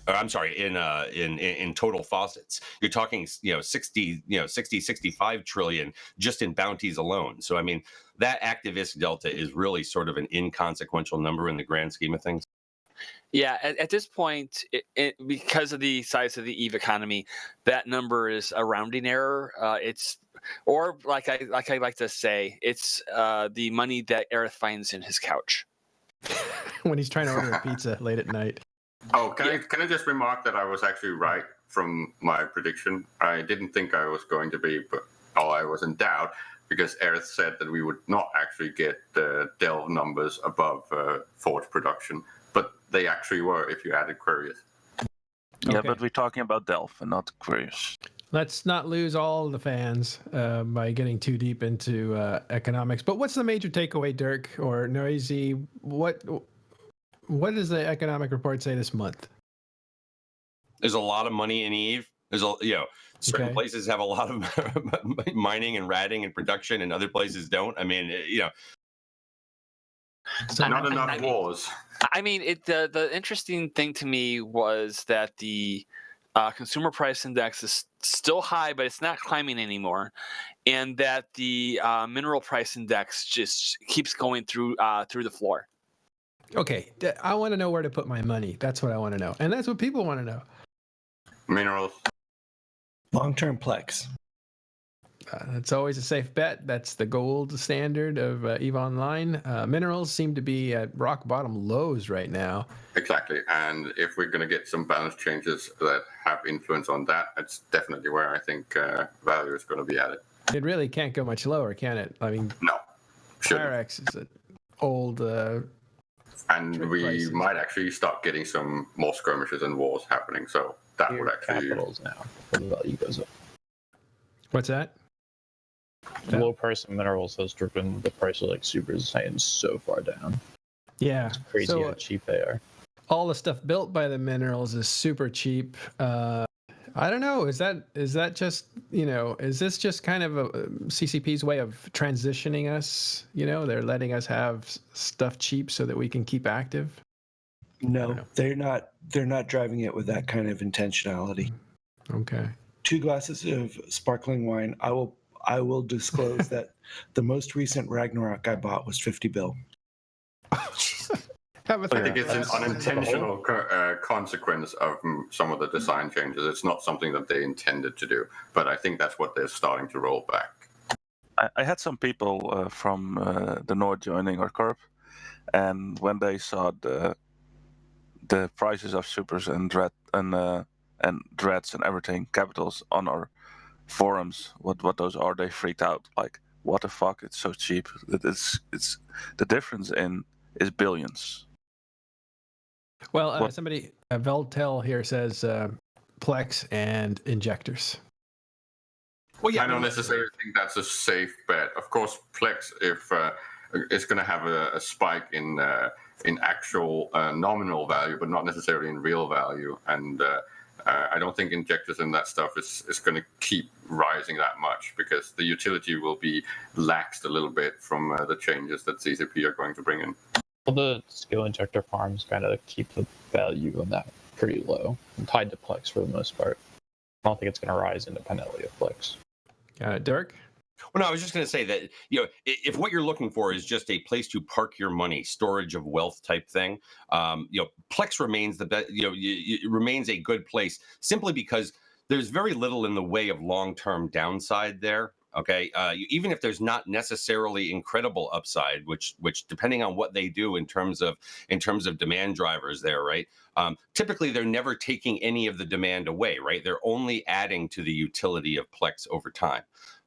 I'm sorry, in total faucets. You're talking 65 trillion just in bounties alone. So I mean, that active ISK delta is really sort of an inconsequential number in the grand scheme of things. Yeah, at this point, because of the size of the EVE economy, that number is a rounding error. Or like I like to say, it's the money that Aerith finds in his couch when he's trying to order a pizza late at night. Oh, can I just remark that I was actually right from my prediction? I didn't think I was going to be, but I was in doubt because Aerith said that we would not actually get the Delve numbers above Forge production, but they actually were if you added Querius. Yeah, but we're talking about Delve and not Querius. Let's not lose all the fans by getting too deep into economics. But what's the major takeaway, Dirk or Noisy? What does the economic report say this month? There's a lot of money in Eve. There's certain places have a lot of mining and ratting and production, and other places don't. I mean, So, Not enough wars. I mean, the interesting thing to me was that the consumer price index is still high, but it's not climbing anymore, and that the mineral price index just keeps going through the floor. okay, I want to know where to put my money. That's what I want to know, and that's what people want to know. Minerals. Long-term Plex. It's always a safe bet. That's the gold standard of EVE Online. Minerals seem to be at rock bottom lows right now. Exactly. And if we're going to get some balance changes that have influence on that, it's definitely where I think value is going to be added. It really can't go much lower, can it? I mean, No. Shouldn't. Pyrex is an old. And trade we prices. might actually start getting some more skirmishes and wars happening. So that would actually. Capitals now, before the value goes up. What's that? The low price of minerals has driven the price of like Super Saiyans so far down. Yeah. It's crazy So, how cheap they are. all the stuff built by the minerals is super cheap. I don't know. Is that just, is this just kind of a CCP's way of transitioning us? They're letting us have stuff cheap so that we can keep active. No, they're not driving it with that kind of intentionality. Okay. 2 glasses of sparkling wine. I will disclose that the most recent Ragnarok I bought was 50 bill. How about I that? think it's an unintentional consequence of some of the design changes. It's not something that they intended to do, but I think that's what they're starting to roll back. I had some people from the north joining our corp, and when they saw the prices of supers and dreads and everything, capitals on our forums, what those are, they freaked out. Like, what the fuck? It's so cheap. It's the difference is billions. Well, somebody, Veltel here says Plex and injectors. Well, I don't necessarily think that's a safe bet. Of course, Plex, if it's going to have a spike in actual nominal value, but not necessarily in real value. And I don't think injectors and that stuff is going to keep rising that much, because the utility will be laxed a little bit from the changes that CCP are going to bring in. Well, the skill injector farms kind of keep the value on that pretty low, and tied to Plex for the most part. I don't think it's going to rise independently of Plex. Got it, Dirk? Well, no, I was just going to say that, if what you're looking for is just a place to park your money, storage of wealth type thing, Plex remains the best. It remains a good place simply because there's very little in the way of long-term downside there. Okay, even if there's not necessarily incredible upside, which depending on what they do in terms of demand drivers there, right? Typically, they're never taking any of the demand away, right? They're only adding to the utility of Plex over time.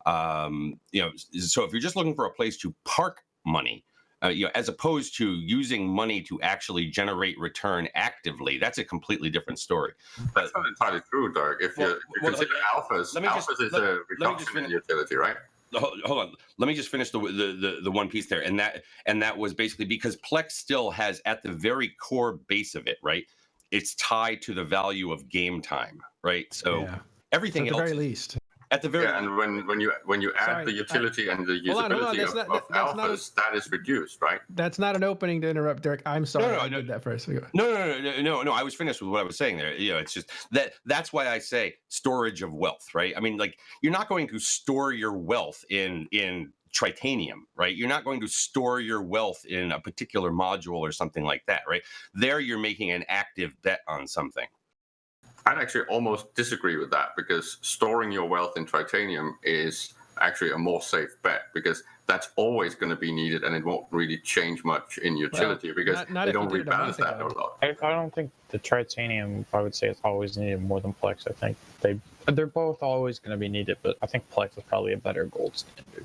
So if you're just looking for a place to park money, as opposed to using money to actually generate return actively, that's a completely different story. But That's not entirely true, Doug. If you consider alphas, alphas is a reduction in utility, right? Hold on. Let me just finish the one piece there, and that was basically because Plex still has, at the very core base of it, right? It's tied to the value of game time, right? So everything at the else, very least. at the very and when you add the utility and the Hold on, usability that's of not alphas, that is reduced, right? That's not an opening to interrupt, Dirk. I'm sorry, I did that first. No. I was finished with what I was saying there. It's just that's why I say storage of wealth, right? I mean, like, you're not going to store your wealth in Tritanium, right? You're not going to store your wealth in a particular module or something like that, right? There, you're making an active bet on something. I'd actually almost disagree with that, because storing your wealth in Tritanium is actually a more safe bet, because that's always going to be needed, and it won't really change much in utility, because not they if you don't did it a rebalance month that a ago. lot. I don't think the Tritanium, I would say, it's always needed more than Plex. I think they're both always going to be needed, but I think Plex is probably a better gold standard.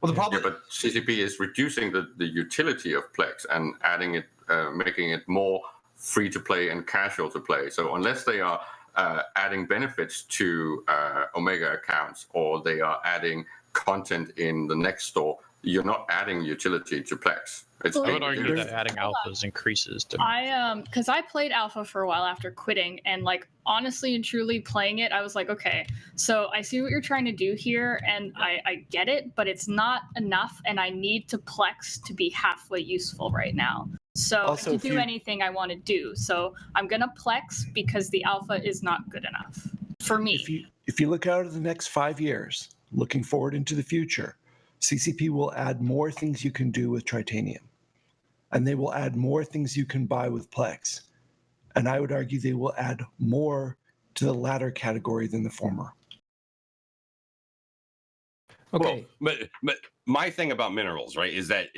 Well, the problem, but CCP is reducing the utility of Plex and adding it, making it more free to play and casual to play. So unless they are adding benefits to Omega accounts, or they are adding content in the next store, you're not adding utility to Plex. It's Well, I would being argue used. that adding alphas increases to because I played alpha for a while after quitting, and like honestly and truly playing it, I was like, okay, so I see what you're trying to do here, and I get it, but it's not enough, and I need to Plex to be halfway useful right now. So Also, to if do you- anything I want to do, so I'm gonna Plex because the alpha is not good enough for me. If you look out at the next 5 years, looking forward into the future, CCP will add more things you can do with Tritanium. And they will add more things you can buy with Plex. And I would argue they will add more to the latter category than the former. Okay. Well, but my thing about minerals, right, is that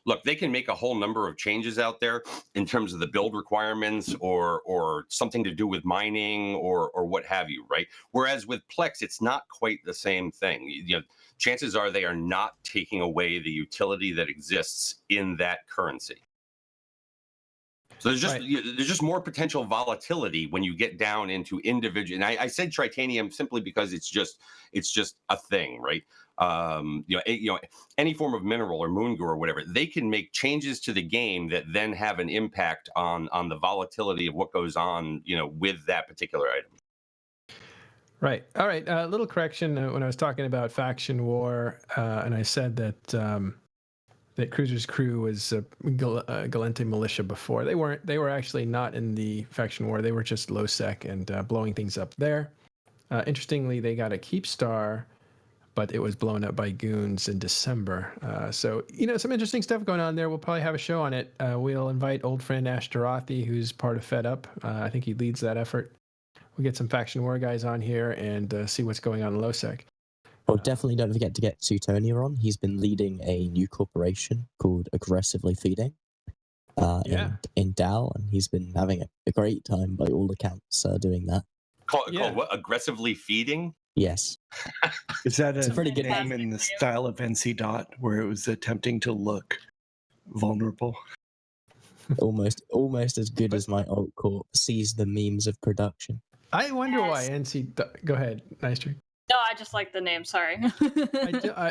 look, they can make a whole number of changes out there in terms of the build requirements or something to do with mining or what have you, right? Whereas with Plex, it's not quite the same thing. You know, chances are they are not taking away the utility that exists in that currency. So there's just more potential volatility when you get down into individual. And I said Tritanium simply because it's just a thing, right? Any form of mineral or Moongur or whatever, they can make changes to the game that then have an impact on the volatility of what goes on, with that particular item. Right. All right. A little correction. When I was talking about faction war, and I said that that Cruiser's crew was Galente militia before. They weren't. They were actually not in the faction war. They were just low sec and blowing things up there. Interestingly, they got a keep star, but it was blown up by goons in December. So, some interesting stuff going on there. We'll probably have a show on it. We'll invite old friend Ash Dorathi, who's part of Fed Up. I think he leads that effort. We'll get some faction war guys on here and see what's going on in LowSec. Well, definitely don't forget to get Suetonia on. He's been leading a new corporation called Aggressively Feeding in DAO, and he's been having a great time by all accounts doing that. Called what? Aggressively Feeding? Yes. Is that It's a pretty good name in the style of NC Dot, where it was attempting to look vulnerable? almost as good as my alt corp sees the memes of production. I wonder why NC. Go ahead, Nice Tree. No, I just like the name. Sorry.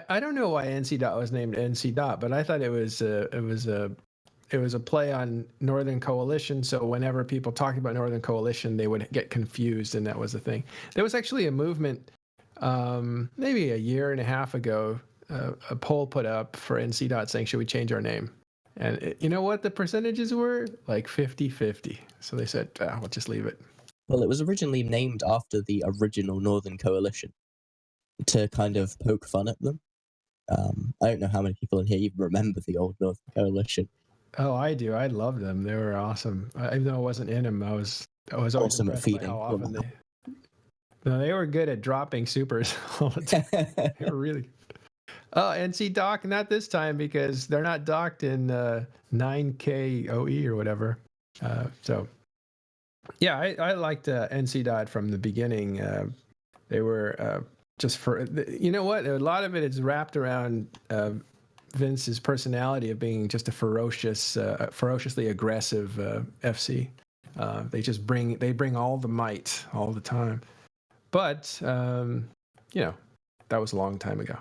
I don't know why NC Dot was named NC Dot, but I thought it was a play on Northern Coalition. So whenever people talked about Northern Coalition, they would get confused, and that was the thing. There was actually a movement, maybe a year and a half ago, a poll put up for NC Dot saying, should we change our name? And you know what the percentages were? Like 50-50. So they said, we'll just leave it. Well, it was originally named after the original Northern Coalition to kind of poke fun at them. I don't know how many people in here even remember the old Northern Coalition. Oh, I do. I love them. They were awesome. Even though I wasn't in them, I was always Awesome at impressed by feeding. how often they were good at dropping supers all the time. They were really good. Oh, NC Doc, not this time because they're not docked in 9K OE or whatever. So, yeah, I liked NC Dot from the beginning. They were just for, you know what? A lot of it is wrapped around Vince's personality of being just a ferociously aggressive FC. They bring all the might all the time. But, that was a long time ago.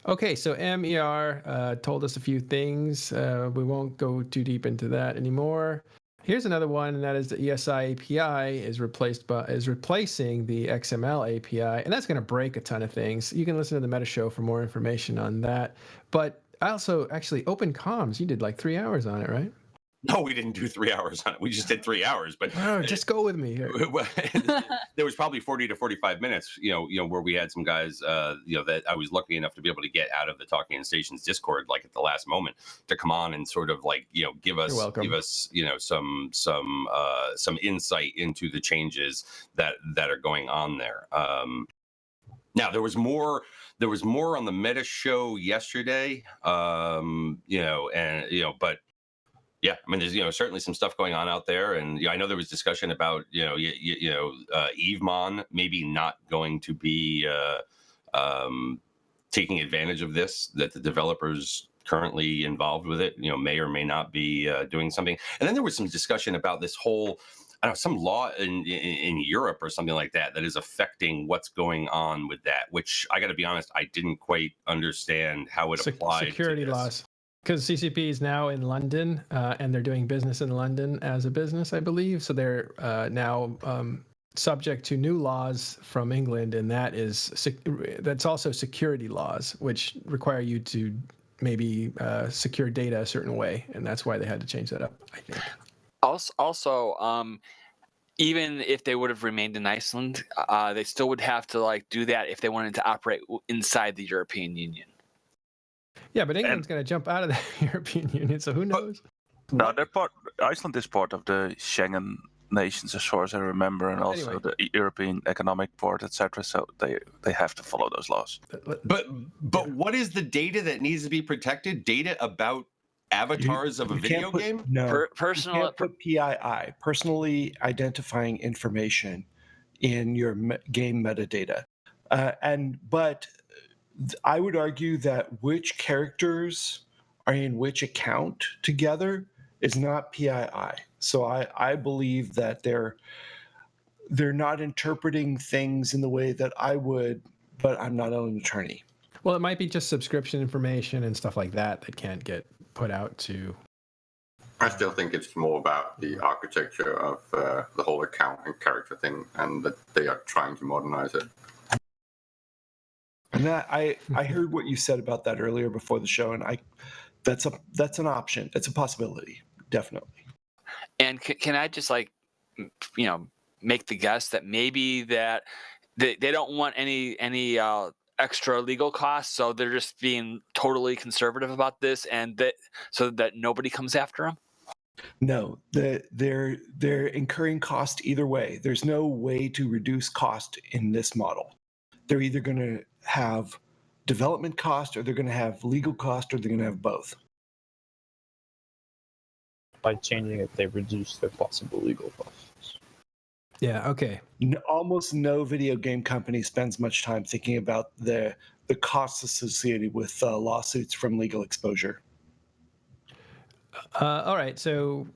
Okay, so MER told us a few things. We won't go too deep into that anymore. Here's another one, and that is the ESI API is replacing the XML API, and that's going to break a ton of things. You can listen to the Meta Show for more information on that. But I also actually Open Comms. You did like 3 hours on it, right? No, we didn't do 3 hours on it. We just did 3 hours. But just go with me here. There was probably 40 to 45 minutes, where we had some guys, that I was lucky enough to be able to get out of the Talking in Stations Discord, like at the last moment, to come on and sort of like, give us, some insight into the changes that are going on there. Now there was more on the Meta Show yesterday, but. Yeah, I mean, there's certainly some stuff going on out there, and I know there was discussion about Evemon maybe not going to be taking advantage of this, that the developers currently involved with it may or may not be doing something. And then there was some discussion about this whole I don't know, some law in Europe or something like that is affecting what's going on with that. Which I got to be honest, I didn't quite understand how it applied. Security to this. laws. Because CCP is now in London, and they're doing business in London as a business, I believe. So they're now subject to new laws from England, and that's also security laws, which require you to maybe secure data a certain way, and that's why they had to change that up, I think. Also, even if they would have remained in Iceland, they still would have to do that if they wanted to operate inside the European Union. Yeah, but England's going to jump out of the European Union, so who knows? No, Iceland is part of the Schengen nations, as far as I remember, and also Anyway. the European Economic Board, etc. So they have to follow those laws. But what is the data that needs to be protected? Data about avatars of a video game? No, Personal you can't put PII, personally identifying information, in your game metadata. But I would argue that which characters are in which account together is not PII. So I believe that they're not interpreting things in the way that I would, but I'm not an attorney. Well, it might be just subscription information and stuff like that can't get put out to. I still think it's more about the architecture of the whole account and character thing, and that they are trying to modernize it. And that I heard what you said about that earlier before the show, and that's an option. It's a possibility, definitely. And can I just make the guess that maybe that they don't want any extra legal costs, so they're just being totally conservative about this, and so that nobody comes after them? No, they're incurring cost either way. There's no way to reduce cost in this model. They're either going to have development cost, or they're going to have legal cost, or they're going to have both. By changing it, they reduce their possible legal costs. Yeah, okay. Almost no video game company spends much time thinking about the costs associated with lawsuits from legal exposure. All right, so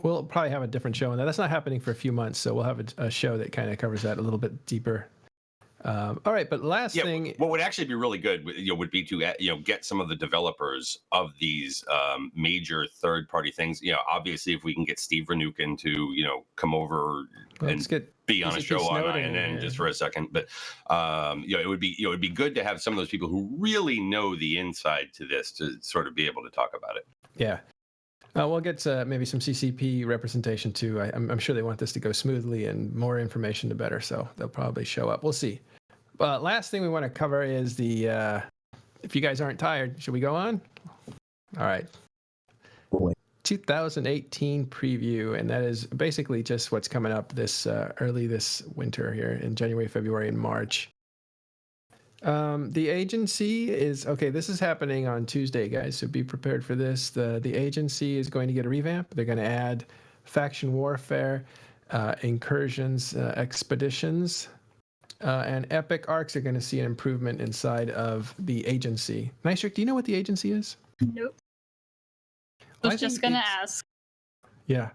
we'll probably have a different show on that. That's not happening for a few months, so we'll have a show that kind of covers that a little bit deeper. All right, but last thing. What would actually be really good, would be to get some of the developers of these major third-party things. Obviously, if we can get Steve Rnukin to come over and be on a show on INN just for a second, but it would be good to have some of those people who really know the inside to this to sort of be able to talk about it. Yeah. We'll get maybe some CCP representation too. I'm sure they want this to go smoothly, and more information the better, so they'll probably show up. We'll see. Last thing we want to cover is the, if you guys aren't tired, should we go on? All right. 2018 preview, and that is basically just what's coming up early this winter here in January, February, and March. The agency is okay. This is happening on Tuesday, guys, so be prepared for this. The agency is going to get a revamp. They're going to add faction warfare, incursions, expeditions, and epic arcs are going to see an improvement inside of the agency. Nystrik, do you know what the agency is? Nope. I was just going to ask. Yeah.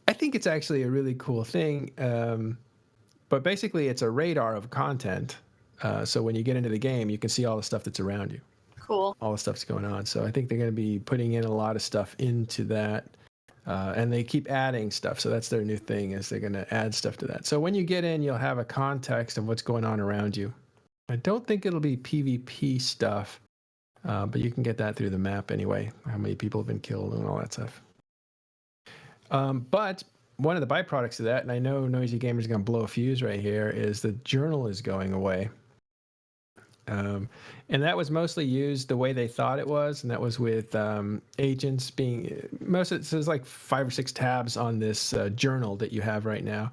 I think it's actually a really cool thing. But basically, it's a radar of content. So when you get into the game, you can see all the stuff that's around you. Cool. All the stuff's going on. So I think they're going to be putting in a lot of stuff into that. And they keep adding stuff. So that's their new thing, is they're going to add stuff to that. So when you get in, you'll have a context of what's going on around you. I don't think it'll be PvP stuff, but you can get that through the map anyway, how many people have been killed and all that stuff. But one of the byproducts of that, and I know Noisy Gamer is going to blow a fuse right here, is the journal is going away. And that was mostly used the way they thought it was, and that was with agents being there's like 5 or 6 tabs on this journal that you have right now,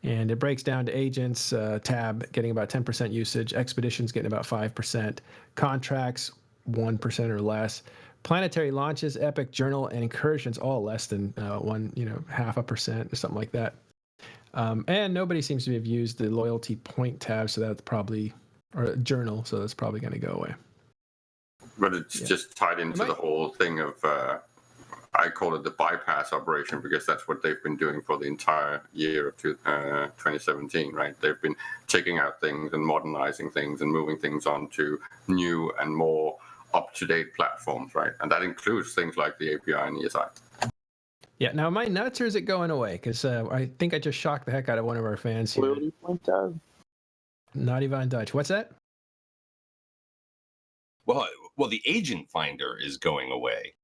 and it breaks down to agents tab getting about 10% usage, expeditions getting about 5%, contracts 1% or less, planetary launches, epic, journal, and incursions all less than 0.5% or something like that. And nobody seems to have used the loyalty point tab, so that's probably, or journal, so that's probably going to go away. But it's just tied into the whole thing of I call it the bypass operation because that's what they've been doing for the entire year of 2017, right? They've been taking out things and modernizing things and moving things onto new and more up-to-date platforms, right? And that includes things like the API and ESI. Yeah. Now, am I nuts or is it going away? Because I think I just shocked the heck out of one of our fans here. Naughty Von Dutch. What's that? Well, the agent finder is going away.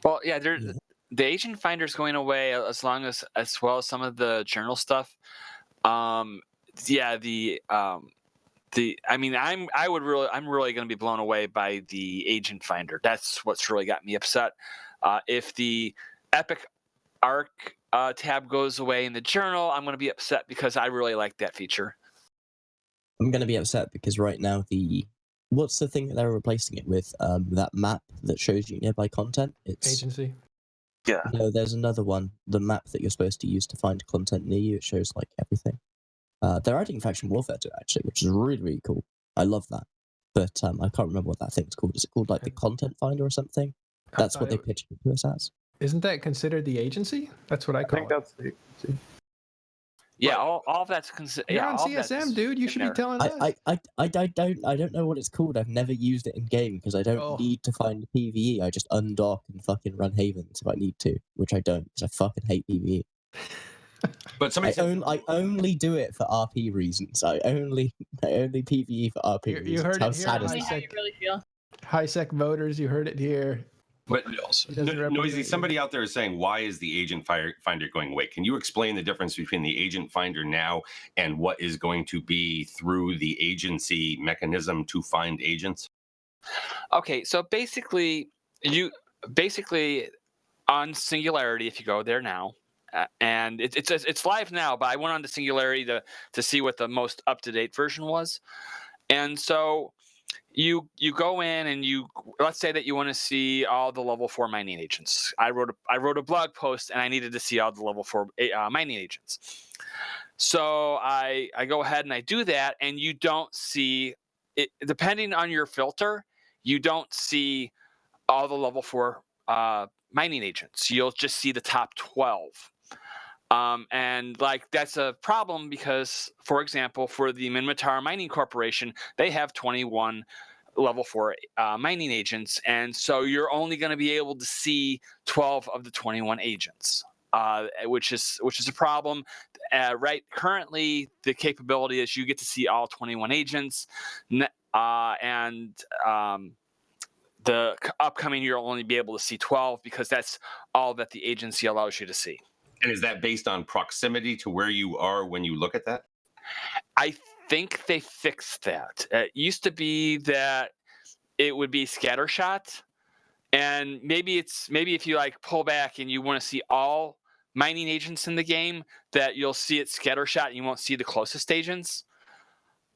Well, yeah, the agent finder is going away as well as some of the journal stuff. I'm really going to be blown away by the agent finder. That's what's really got me upset. If the Epic Arc tab goes away in the journal, I'm going to be upset because I really like that feature. I'm going to be upset because right now what's the thing that they're replacing it with? That map that shows you nearby content? It's Agency. Yeah. No, there's another one. The map that you're supposed to use to find content near you. It shows like everything. They're adding faction warfare to it actually, which is really, really cool. I love that. But I can't remember what that thing's called. Is it called like the content finder or something? That's what they pitched it to us as. Isn't that considered the agency? That's what I call it. that's the agency. Yeah, all of that's considered. You're Yeah, on all CSM, dude. You should be telling us. I don't know what it's called. I've never used it in game because I don't need to find PvE. I just undock and fucking run Havens if I need to, which I don't because I fucking hate PvE. But I only do it for RP reasons. I only PvE for RP reasons. You heard How it here. sad is How that? you really feel. High sec voters, you heard it here. But doesn't represent Noisy, you. somebody out there is saying, why is the agent finder going away? Can you explain the difference between the agent finder now and what is going to be through the agency mechanism to find agents? Okay, so basically on Singularity, if you go there now, and it's live now, but I went on to Singularity to see what the most up-to-date version was, and so you go in and let's say that you want to see all the level 4 mining agents. I wrote a blog post and I needed to see all the level 4 mining agents. So I go ahead and I do that, and you don't see it depending on your filter. You don't see all the level 4 mining agents. You'll just see the top 12. And like that's a problem because, for example, for the Minmatar Mining Corporation, they have 21 level 4 mining agents, and so you're only going to be able to see 12 of the 21 agents, which is a problem. Right, currently the capability is you get to see all 21 agents, and the upcoming year you'll only be able to see 12 because that's all that the agency allows you to see. And is that based on proximity to where you are when you look at that? I think they fixed that. It used to be that it would be scattershot, and maybe if you like pull back and you want to see all mining agents in the game, that you'll see it scattershot and you won't see the closest agents.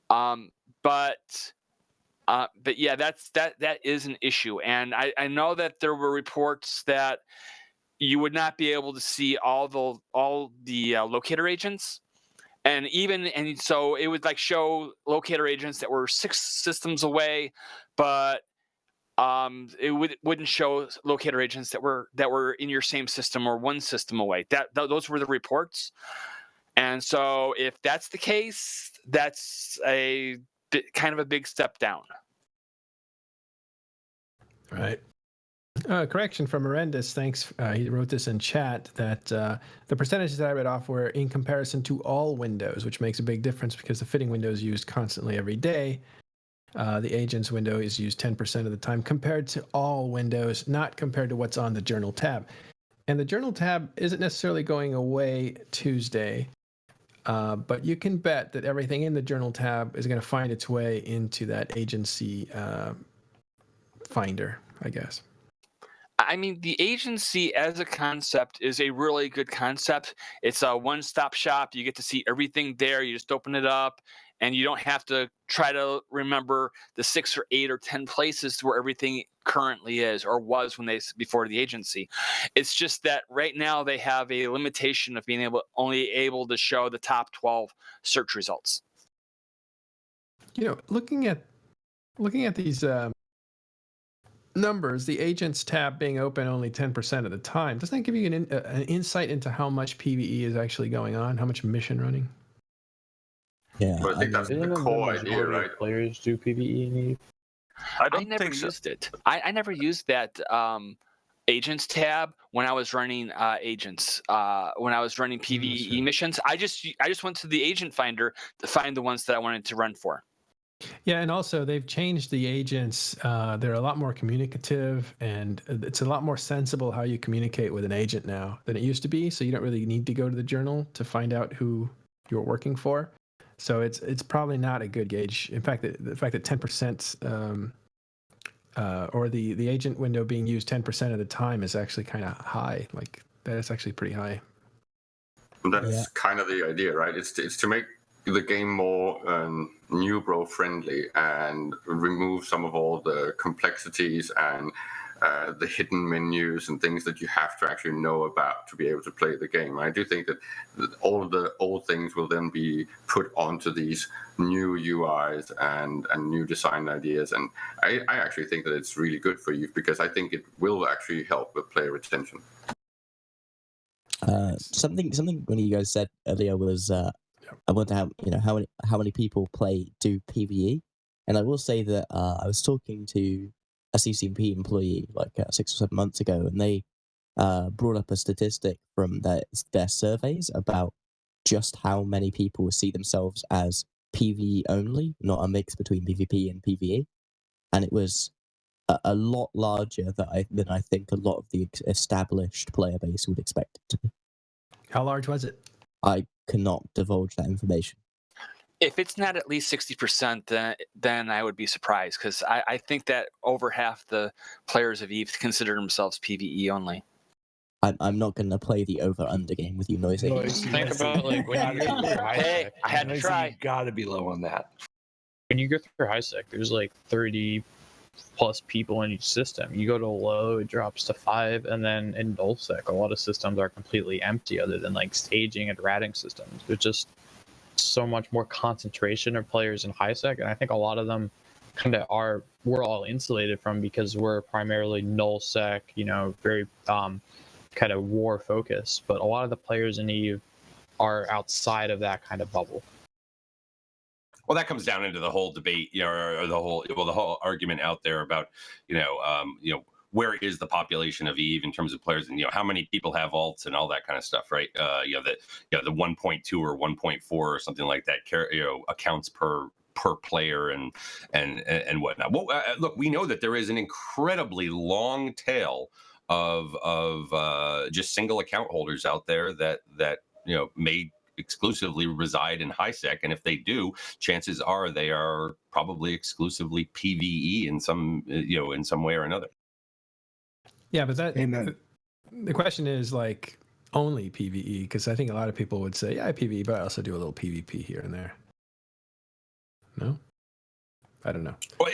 But yeah, that is an issue, and I know that there were reports that you would not be able to see all the locator agents, and so it would like show locator agents that were 6 systems away, but it wouldn't show locator agents that were in your same system or 1 system away. Those were the reports, and so if that's the case, that's kind of a big step down. Right. Correction from Arendis. Thanks. He wrote this in chat that the percentages that I read off were in comparison to all windows, which makes a big difference because the fitting window is used constantly every day. The agents window is used 10% of the time compared to all windows, not compared to what's on the journal tab. And the journal tab isn't necessarily going away Tuesday, but you can bet that everything in the journal tab is going to find its way into that agency finder, I guess. I mean, the agency as a concept is a really good concept. It's a one-stop shop. You get to see everything there. You just open it up, and you don't have to try to remember the 6 or 8 or 10 places where everything currently is or was before the agency. It's just that right now they have a limitation of being only able to show the top 12 search results. You know, looking at these numbers, the agents tab being open only 10% of the time, doesn't that give you an insight into how much PvE is actually going on, how much mission running? Yeah, But I think that's Isn't the the core idea, majority right? of players do PvE in Eve? I I don't never think so. used it. I never used that agents tab when I was running agents. When I was running PvE missions, I just went to the agent finder to find the ones that I wanted to run for. Yeah, and also they've changed the agents. They're a lot more communicative, and it's a lot more sensible how you communicate with an agent now than it used to be. So you don't really need to go to the journal to find out who you're working for. So it's probably not a good gauge. In fact, the fact that 10% or the agent window being used 10% of the time is actually kind of high. Like that is actually pretty high. That's kind of the idea, right? It's to make the game more new bro friendly and remove some of all the complexities and the hidden menus and things that you have to actually know about to be able to play the game. I do think that all of the old things will then be put onto these new UIs and new design ideas, and I actually think that it's really good for you because I think it will actually help with player retention. Something one of you guys said earlier was I wonder how many people do PvE, and I will say that I was talking to a CCP employee like 6 or 7 months ago, and they brought up a statistic from their surveys about just how many people see themselves as PvE only, not a mix between PvP and PvE, and it was a lot larger than I think a lot of the established player base would expect it to be. How large was it? I cannot divulge that information. If it's not at least 60%, then I would be surprised because I think that over half the players of EVE consider themselves PvE only. I'm not going to play the over/under game with you, Noisy. Think about like when you go through high Hey, sec. I had to try. You got to be low on that. When you go through high sec, there's like 30 plus people in each system. You go to low, it drops to 5, and then in nullsec, a lot of systems are completely empty other than like staging and ratting systems. There's just so much more concentration of players in high sec, and I think a lot of them we're all insulated from because we're primarily nullsec, very kind of war focused. But a lot of the players in EVE are outside of that kind of bubble. Well, that comes down into the whole debate, or the whole argument out there about, where is the population of EVE in terms of players, and how many people have alts and all that kind of stuff, right? The 1.2 or 1.4 or something like that, accounts per player and whatnot. Well, look, we know that there is an incredibly long tail of just single account holders out there that may exclusively reside in high sec, and if they do, chances are they are probably exclusively PvE in some way or another. Yeah, but Amen. The question is like only PvE, because I think a lot of people would say, yeah, I PvE, but I also do a little PvP here and there. No, I don't know. Well,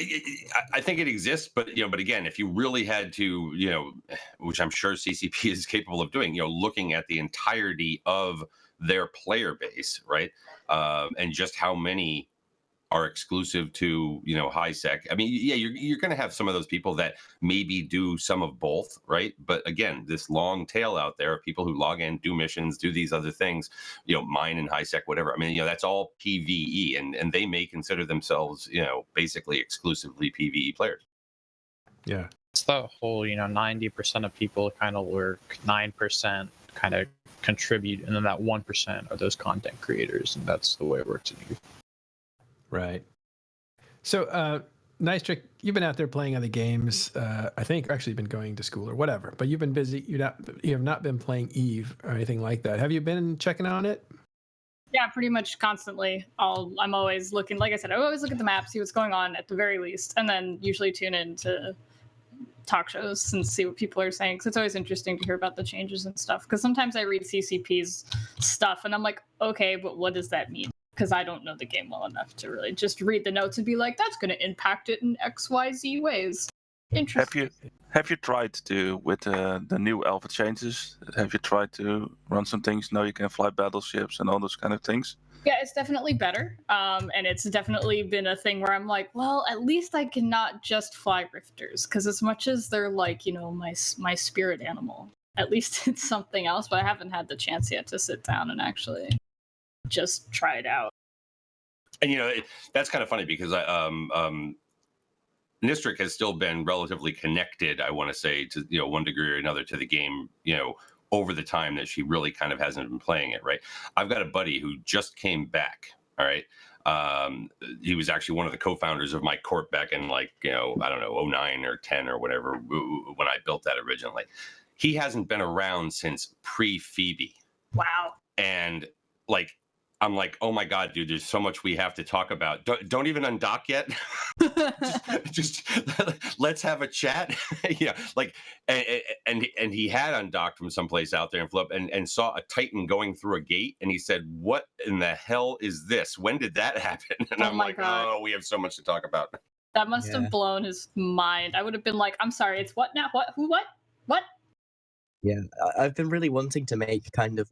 I think it exists, but again, if you really had to, which I'm sure CCP is capable of doing, looking at the entirety of their player base, right, and just how many are exclusive to high sec. I mean, yeah, you're going to have some of those people that maybe do some of both, right? But again, this long tail out there of people who log in, do missions, do these other things, mine in high sec, whatever. I mean, that's all PvE, and they may consider themselves, basically exclusively PvE players. Yeah, it's the whole 90% of people kind of work, 9% kind of contribute, and then that 1% are those content creators, and that's the way it works in EVE. Right. So, Nicetrick, you've been out there playing other games. I think actually been going to school or whatever, but you've been busy. You have not been playing EVE or anything like that. Have you been checking on it? Yeah, pretty much constantly. I'm always looking. Like I said, I always look at the map, see what's going on at the very least, and then usually tune in to talk shows and see what people are saying, because it's always interesting to hear about the changes and stuff. Because sometimes I read CCP's stuff and I'm like, okay, but what does that mean? Because I don't know the game well enough to really just read the notes and be like, that's going to impact it in XYZ ways. Interesting. Have you tried to, with the new alpha changes, have you tried to run some things? Now you can fly battleships and all those kind of things? Yeah, it's definitely better. And it's definitely been a thing where I'm like, well, at least I can not just fly rifters, because as much as they're like, my spirit animal, at least it's something else. But I haven't had the chance yet to sit down and actually just try it out. And that's kind of funny because Nistric has still been relatively connected, I want to say, to one degree or another to the game, over the time that she really kind of hasn't been playing it, right? I've got a buddy who just came back. All right. He was actually one of the co-founders of my corp back in I don't know, 09 or 10 or whatever, when I built that originally. He hasn't been around since pre-Phoebe. Wow. And I'm like, oh my God, dude, there's so much we have to talk about. Don't even undock yet. just let's have a chat. And he had undocked from someplace out there and flew up and saw a Titan going through a gate. And he said, what in the hell is this? When did that happen? And I'm like, God. oh, we have so much to talk about. That must have blown his mind. I would have been like, I'm sorry, it's what now? What? Who? What? Yeah, I've been really wanting to make kind of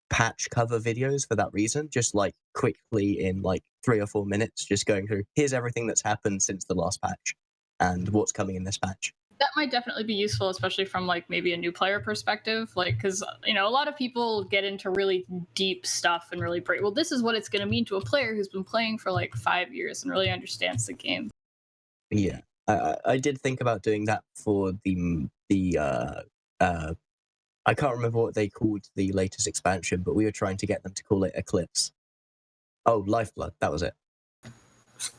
patch cover videos for that reason, just quickly in 3 or 4 minutes, just going through here's everything that's happened since the last patch and what's coming in this patch. That might definitely be useful, especially from maybe a new player perspective, because a lot of people get into really deep stuff and really break, well, this is what it's going to mean to a player who's been playing for 5 years and really understands the game. Yeah, I did think about doing that for the I can't remember what they called the latest expansion, but we were trying to get them to call it Eclipse. Oh, Lifeblood, that was it.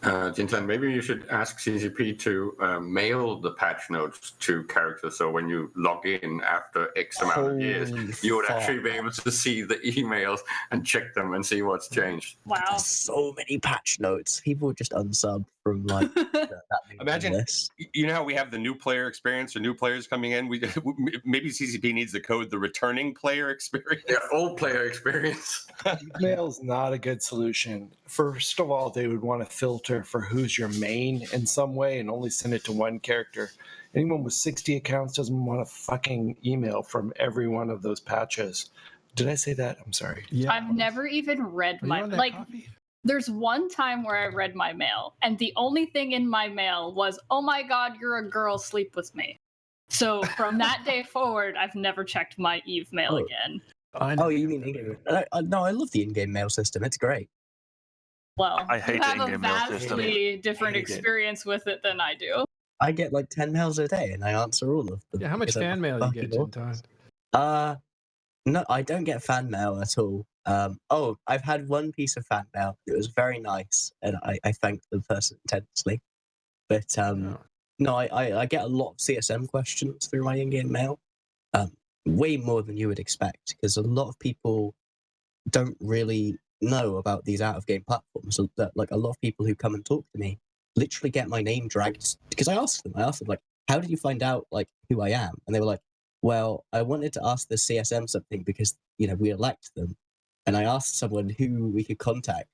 Jintan, maybe you should ask CCP to mail the patch notes to characters, so when you log in after X amount of years, you would actually be able to see the emails and check them and see what's changed. Wow. There's so many patch notes. People just unsub from that Imagine list. How we have the new player experience or new players coming in. Maybe CCP needs the code, the returning player experience. Yeah, old player experience. Email is not a good solution. First of all, they would want to filter for who's your main in some way and only send it to one character. Anyone with 60 accounts doesn't want a fucking email from every one of those patches. Did I say that? I'm sorry. Yeah. I've never even read Are you my on that coffee? There's one time where I read my mail, and the only thing in my mail was, "Oh my God, you're a girl, sleep with me." So from that day forward, I've never checked my Eve mail again. Oh, you mean in-game? No, I love the in-game mail system. It's great. Well, I hate you the have a in-game mail system. vastly different Hate it. experience with it than I do. I get 10 mails a day, and I answer all of them. Yeah, how much because I'm fan mail you fucking get, awesome. Jintan? No, I don't get fan mail at all. I've had one piece of fan mail. It was very nice, and I thanked the person intensely. But no, I get a lot of CSM questions through my in-game mail. Way more than you would expect, because a lot of people don't really know about these out-of-game platforms. So that, a lot of people who come and talk to me literally get my name dragged, because I asked them, how did you find out who I am? And they were like, well, I wanted to ask the CSM something because we elect them, and I asked someone who we could contact,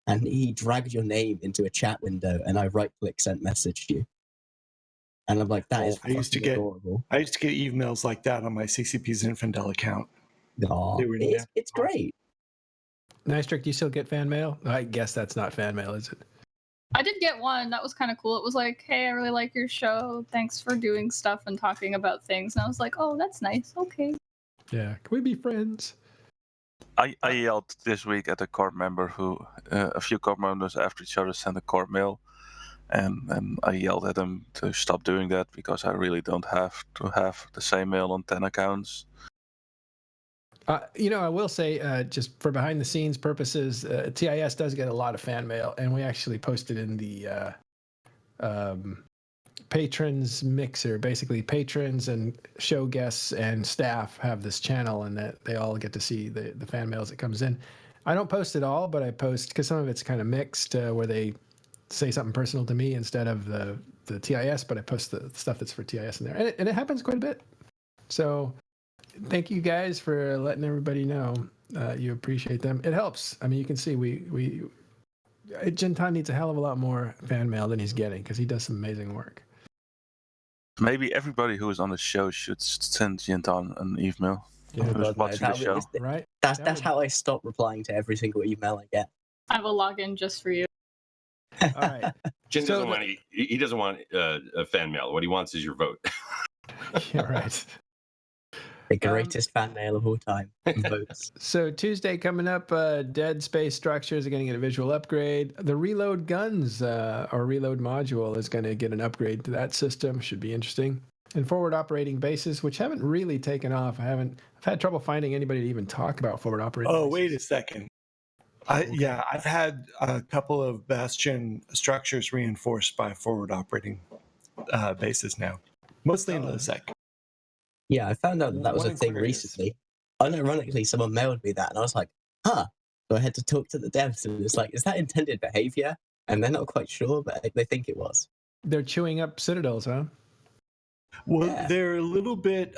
and he dragged your name into a chat window, and I right-click sent message you, and I'm like, that is I used to get adorable. I used to get emails like that on my CCP Zinfandel account. Aw, They were it's great. Nistric, do you still get fan mail? I guess that's not fan mail, is it? I did get one. That was kind of cool. It was like, "Hey, I really like your show. Thanks for doing stuff and talking about things." And I was like, "Oh, that's nice. Okay." Yeah. Can we be friends? I yelled this week at a corp member who, a few corp members after each other sent a corp mail, and I yelled at him to stop doing that because I really don't have to have the same mail on 10 accounts. I will say, just for behind the scenes purposes, TIS does get a lot of fan mail, and we actually posted in the patrons mixer. Basically, patrons and show guests and staff have this channel, and that they all get to see the fan mails that comes in. I don't post it all, but I post because some of it's kind of mixed, where they say something personal to me instead of the TIS, but I post the stuff that's for TIS in there, and it happens quite a bit. So thank you guys for letting everybody know you appreciate them. It helps. I mean, you can see Jintan needs a hell of a lot more fan mail than he's getting because he does some amazing work. Maybe everybody who is on the show should send Jintan an email. Yeah, Who's watching the show. right? That's how I stop replying to every single email I get. I will log in just for you. All right. Jin So doesn't want he doesn't want a fan mail. What he wants is your vote. Yeah, right. The greatest fan mail of all time. Votes. So Tuesday coming up, Dead Space Structures are going to get a visual upgrade. The Reload Guns or Reload module is going to get an upgrade to that system. Should be interesting. And forward operating bases, which haven't really taken off. I've had trouble finding anybody to even talk about forward operating. Oh, bases. wait a second. Yeah, I've had a couple of Bastion structures reinforced by forward operating bases now, mostly in LoSec. Yeah, I found out that was One a thing Aquarius. recently. Unironically, someone mailed me that, and I was like, huh. So I had to talk to the devs, and it's like, is that intended behavior? And they're not quite sure, but they think it was. They're chewing up citadels, huh? Well, Yeah. they're a little bit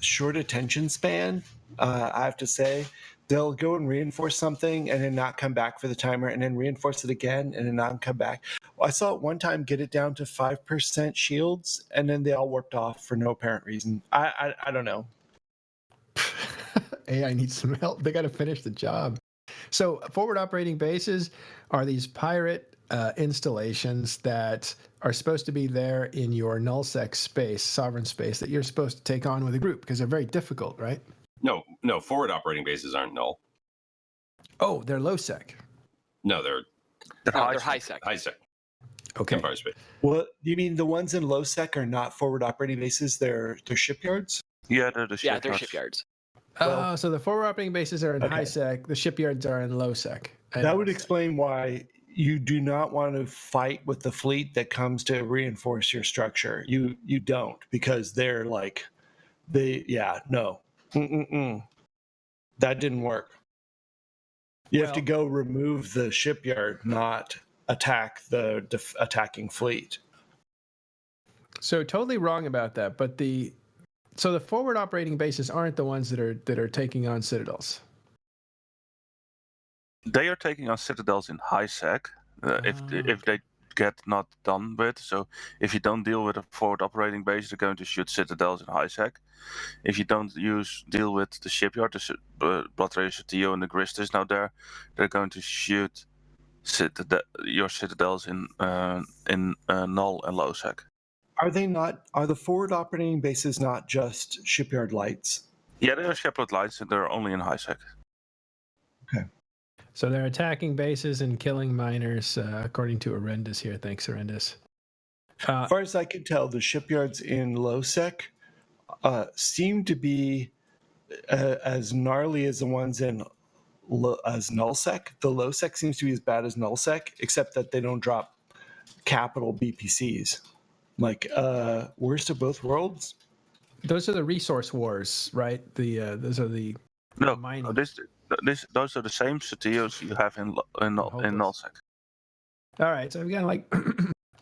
short attention span, I have to say. They'll go and reinforce something and then not come back for the timer, and then reinforce it again and then not come back. I saw it one time get it down to 5% shields, and then they all warped off for no apparent reason. I don't know. AI needs some help. They got to finish the job. So forward operating bases are these pirate installations that are supposed to be there in your nullsec space, sovereign space, that you're supposed to take on with a group because they're very difficult, right? No, forward operating bases aren't null. Oh, they're low sec. No, they're They're high sec. high sec. Okay. Empire space. Well, you mean the ones in LoSec are not forward operating bases? They're shipyards? Yeah, they're the Yeah, they're shipyards. shipyards. So the forward operating bases are in Okay. high sec. The shipyards are in low sec. That would explain why you do not want to fight with the fleet that comes to reinforce your structure. You don't, because they're like, no. That didn't work. You have to go remove the shipyard, not attack the attacking fleet. So totally wrong about that. But the forward operating bases aren't the ones that are taking on citadels. They are taking on citadels in high sec if they get not done with. So if you don't deal with a forward operating base, they're going to shoot citadels in high sec. If you don't deal with the shipyard, the Blood Racer Tio and the Grist is now there, they're going to shoot your citadels in null and low sec. Are the forward operating bases not just shipyard lights? Yeah, they are shipyard lights and they're only in high sec. So they're attacking bases and killing miners, according to Arendis here. Thanks, Arendis. As far as I can tell, the shipyards in LoSec seem to be as gnarly as the ones in as nullsec. The LoSec seems to be as bad as nullsec, except that they don't drop capital BPCs. Like worst of both worlds. Those are the resource wars, right? Those are the mining. Those are the same Satios you have in nullsec. All right, so I've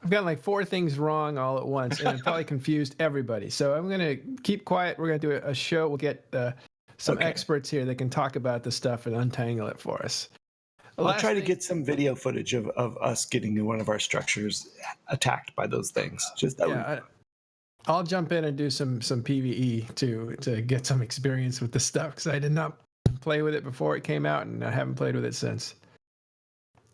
got like 4 things wrong all at once, and I've probably confused everybody. So I'm gonna keep quiet. We're gonna do a show. We'll get some experts here that can talk about the stuff and untangle it for us. I'll try to get some video footage of us getting one of our structures attacked by those things. I'll jump in and do some PvE to get some experience with the stuff, because I did not play with it before it came out, and I haven't played with it since.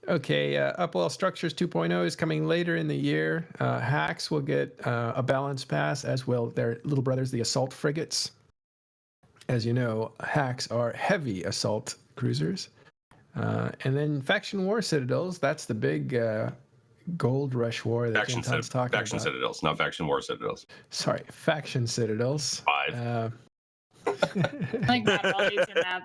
Okay, Upwell Structures 2.0 is coming later in the year. Hacks will get a balance pass, as will their little brothers, the assault frigates. As you know, Hacks are heavy assault cruisers. And then Faction War Citadels, that's the big gold rush war that Genton's talking about. Faction Citadels, not Faction War Citadels. Sorry, Faction Citadels. 5. Like that, I'll use your map.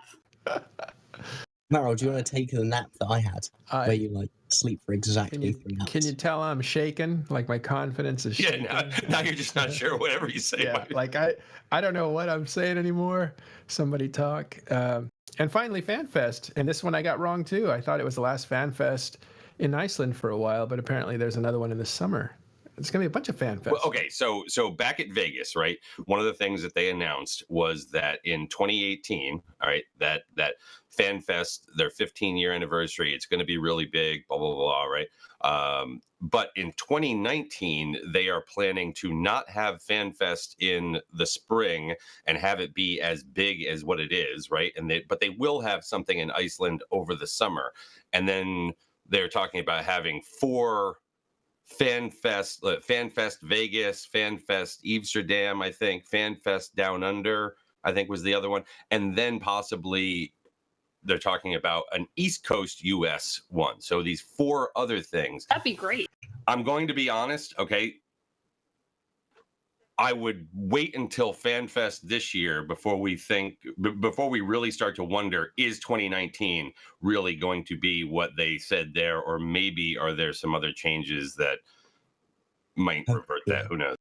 Meryl, do you want to take the nap that I had, where you like sleep for exactly 3 hours? Can you tell I'm shaking? Like my confidence is shaking. Now you're just not sure whatever you say. Yeah, like I don't know what I'm saying anymore. Somebody talk. And finally, FanFest. And this one I got wrong too. I thought it was the last FanFest in Iceland for a while, but apparently there's another one in the summer. It's going to be a bunch of fan fests. Well, okay, so back at Vegas, right? One of the things that they announced was that in 2018, all right, that FanFest, their 15-year anniversary, it's going to be really big, blah blah blah, right? But in 2019, they are planning to not have FanFest in the spring and have it be as big as what it is, right? But they will have something in Iceland over the summer, and then they're talking about having 4 FanFest Vegas, FanFest Amsterdam, I think, FanFest Down Under, I think was the other one, and then possibly they're talking about an East Coast US one. So these 4 other things. That'd be great. I'm going to be honest, okay? I would wait until FanFest this year before we really start to wonder, is 2019 really going to be what they said there, or maybe are there some other changes that might revert that? Who knows?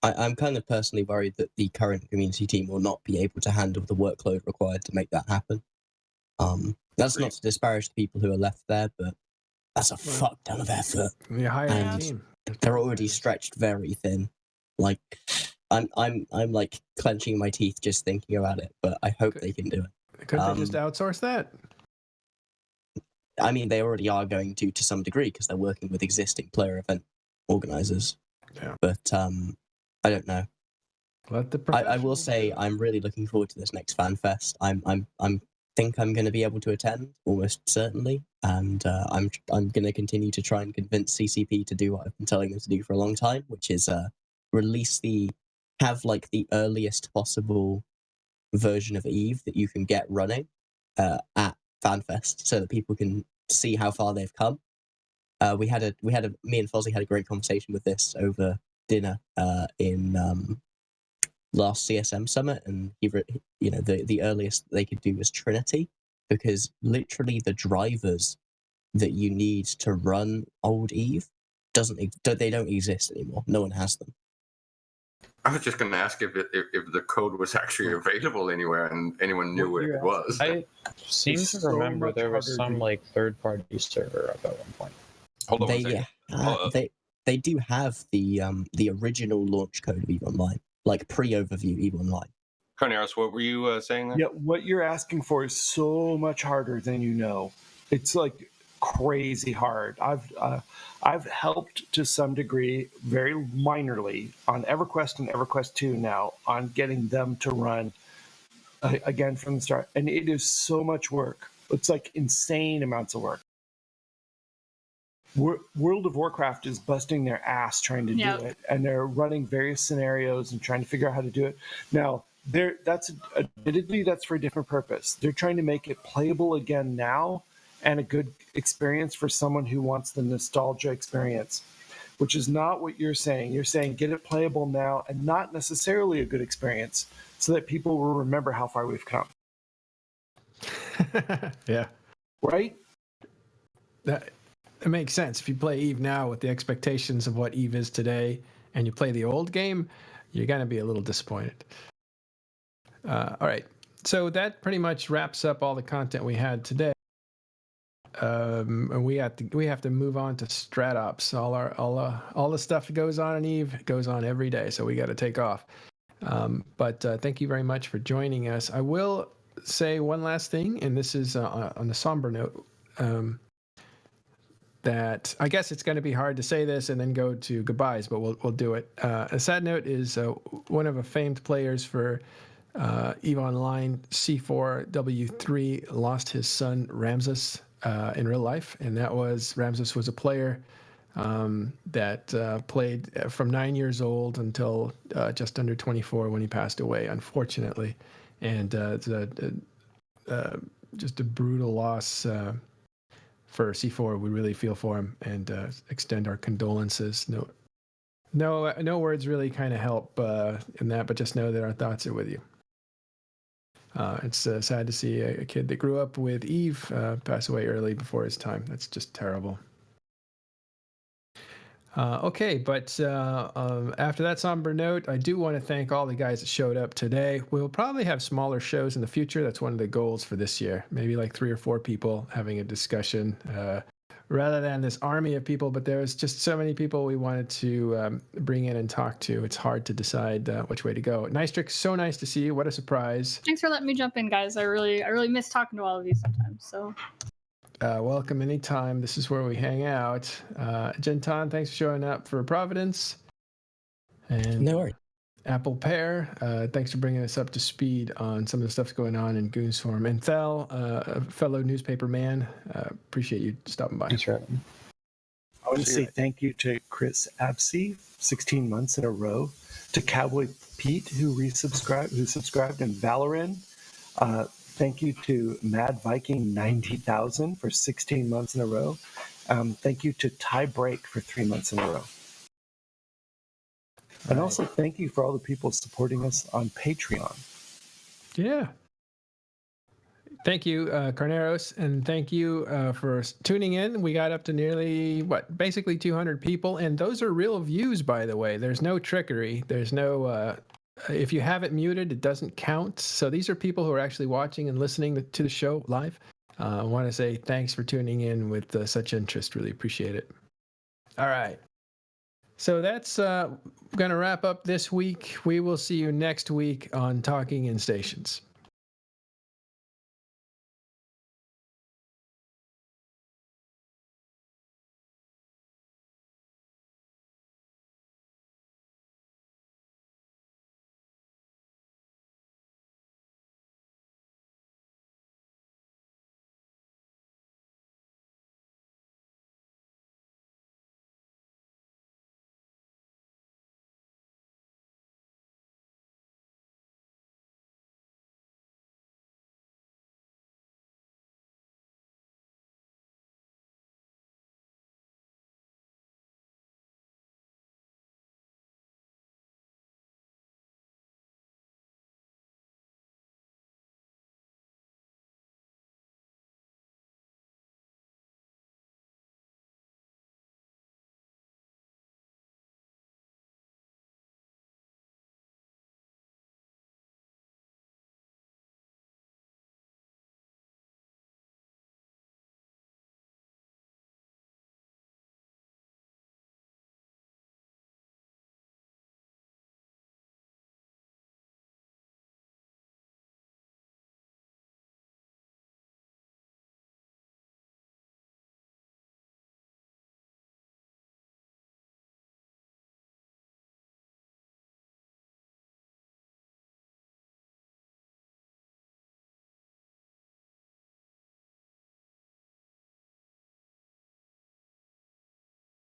I'm kind of personally worried that the current community team will not be able to handle the workload required to make that happen. That's not to disparage the people who are left there, but that's a fuck ton of effort. You hire a team. They're already stretched very thin. Like, I'm like clenching my teeth just thinking about it, but I hope they can do it. Could they just outsource that? I mean, they already are going to some degree because they're working with existing player event organizers. Yeah. But I don't know. Let the I will say I'm really looking forward to this next FanFest. I'm think I'm going to be able to attend almost certainly, and I'm going to continue to try and convince CCP to do what I've been telling them to do for a long time, which is have like the earliest possible version of Eve that you can get running at FanFest, so that people can see how far they've come. Me and Fozzie had a great conversation with this over dinner in last CSM summit, and the earliest they could do was Trinity, because literally the drivers that you need to run old Eve don't exist anymore. No one has them. I was just going to ask if the code was actually available anywhere and anyone knew where it was. I seem to remember there was some like third-party server up at one point. Hold on one second. They do have the original launch code of EVE Online, like pre-overview EVE Online. Carneros, what were you saying there? Yeah, what you're asking for is so much harder than you know. It's like crazy hard. I've helped to some degree, very minorly, on EverQuest and EverQuest 2 now, on getting them to run again from the start. And it is so much work. It's like insane amounts of work. World of Warcraft is busting their ass trying to do it, and they're running various scenarios and trying to figure out how to do it. Now, admittedly, that's for a different purpose. They're trying to make it playable again now, and a good experience for someone who wants the nostalgia experience, which is not what you're saying. You're saying get it playable now and not necessarily a good experience, so that people will remember how far we've come. Yeah. Right? It makes sense. If you play Eve now with the expectations of what Eve is today, and you play the old game, you're going to be a little disappointed. All right. So that pretty much wraps up all the content we had today. And we have to move on to StratOps. All the stuff that goes on in Eve goes on every day, so we got to take off. But thank you very much for joining us. I will say one last thing, and this is on a somber note. That I guess it's going to be hard to say this and then go to goodbyes, but we'll do it. A sad note is one of the famed players for EVE Online, C4W3, lost his son Ramses in real life, and Ramses was a player that played from 9 years old until just under 24 when he passed away, unfortunately, and it's just a brutal loss. For C4, we really feel for him and extend our condolences. No words really kind of help in that, but just know that our thoughts are with you. It's sad to see a kid that grew up with Eve pass away early before his time. That's just terrible. Okay, but after that somber note, I do want to thank all the guys that showed up today. We'll probably have smaller shows in the future. That's one of the goals for this year. Maybe like 3 or 4 people having a discussion rather than this army of people. But there's just so many people we wanted to bring in and talk to. It's hard to decide which way to go. Nistrix, so nice to see you. What a surprise. Thanks for letting me jump in, guys. I really miss talking to all of you sometimes. So welcome anytime. This is where we hang out. Genton, thanks for showing up for Providence. And No worries. Apple Pear, thanks for bringing us up to speed on some of the stuff going on in Goonswarm. And Thel, a fellow newspaper man, appreciate you stopping by. That's right. I want to say thank you to Chris Absey, 16 months in a row, to Cowboy Pete, who subscribed, and Valorin. Thank you to Mad Viking 90,000 for 16 months in a row. Thank you to Tie Break for 3 months in a row. And also thank you for all the people supporting us on Patreon. Yeah. Thank you, Carneros, and thank you for tuning in. We got up to nearly, basically 200 people, and those are real views, by the way. There's no trickery. There's no, if you have it muted, it doesn't count. So these are people who are actually watching and listening to the show live. I want to say thanks for tuning in with such interest. Really appreciate it. All right. So that's going to wrap up this week. We will see you next week on Talking in Stations.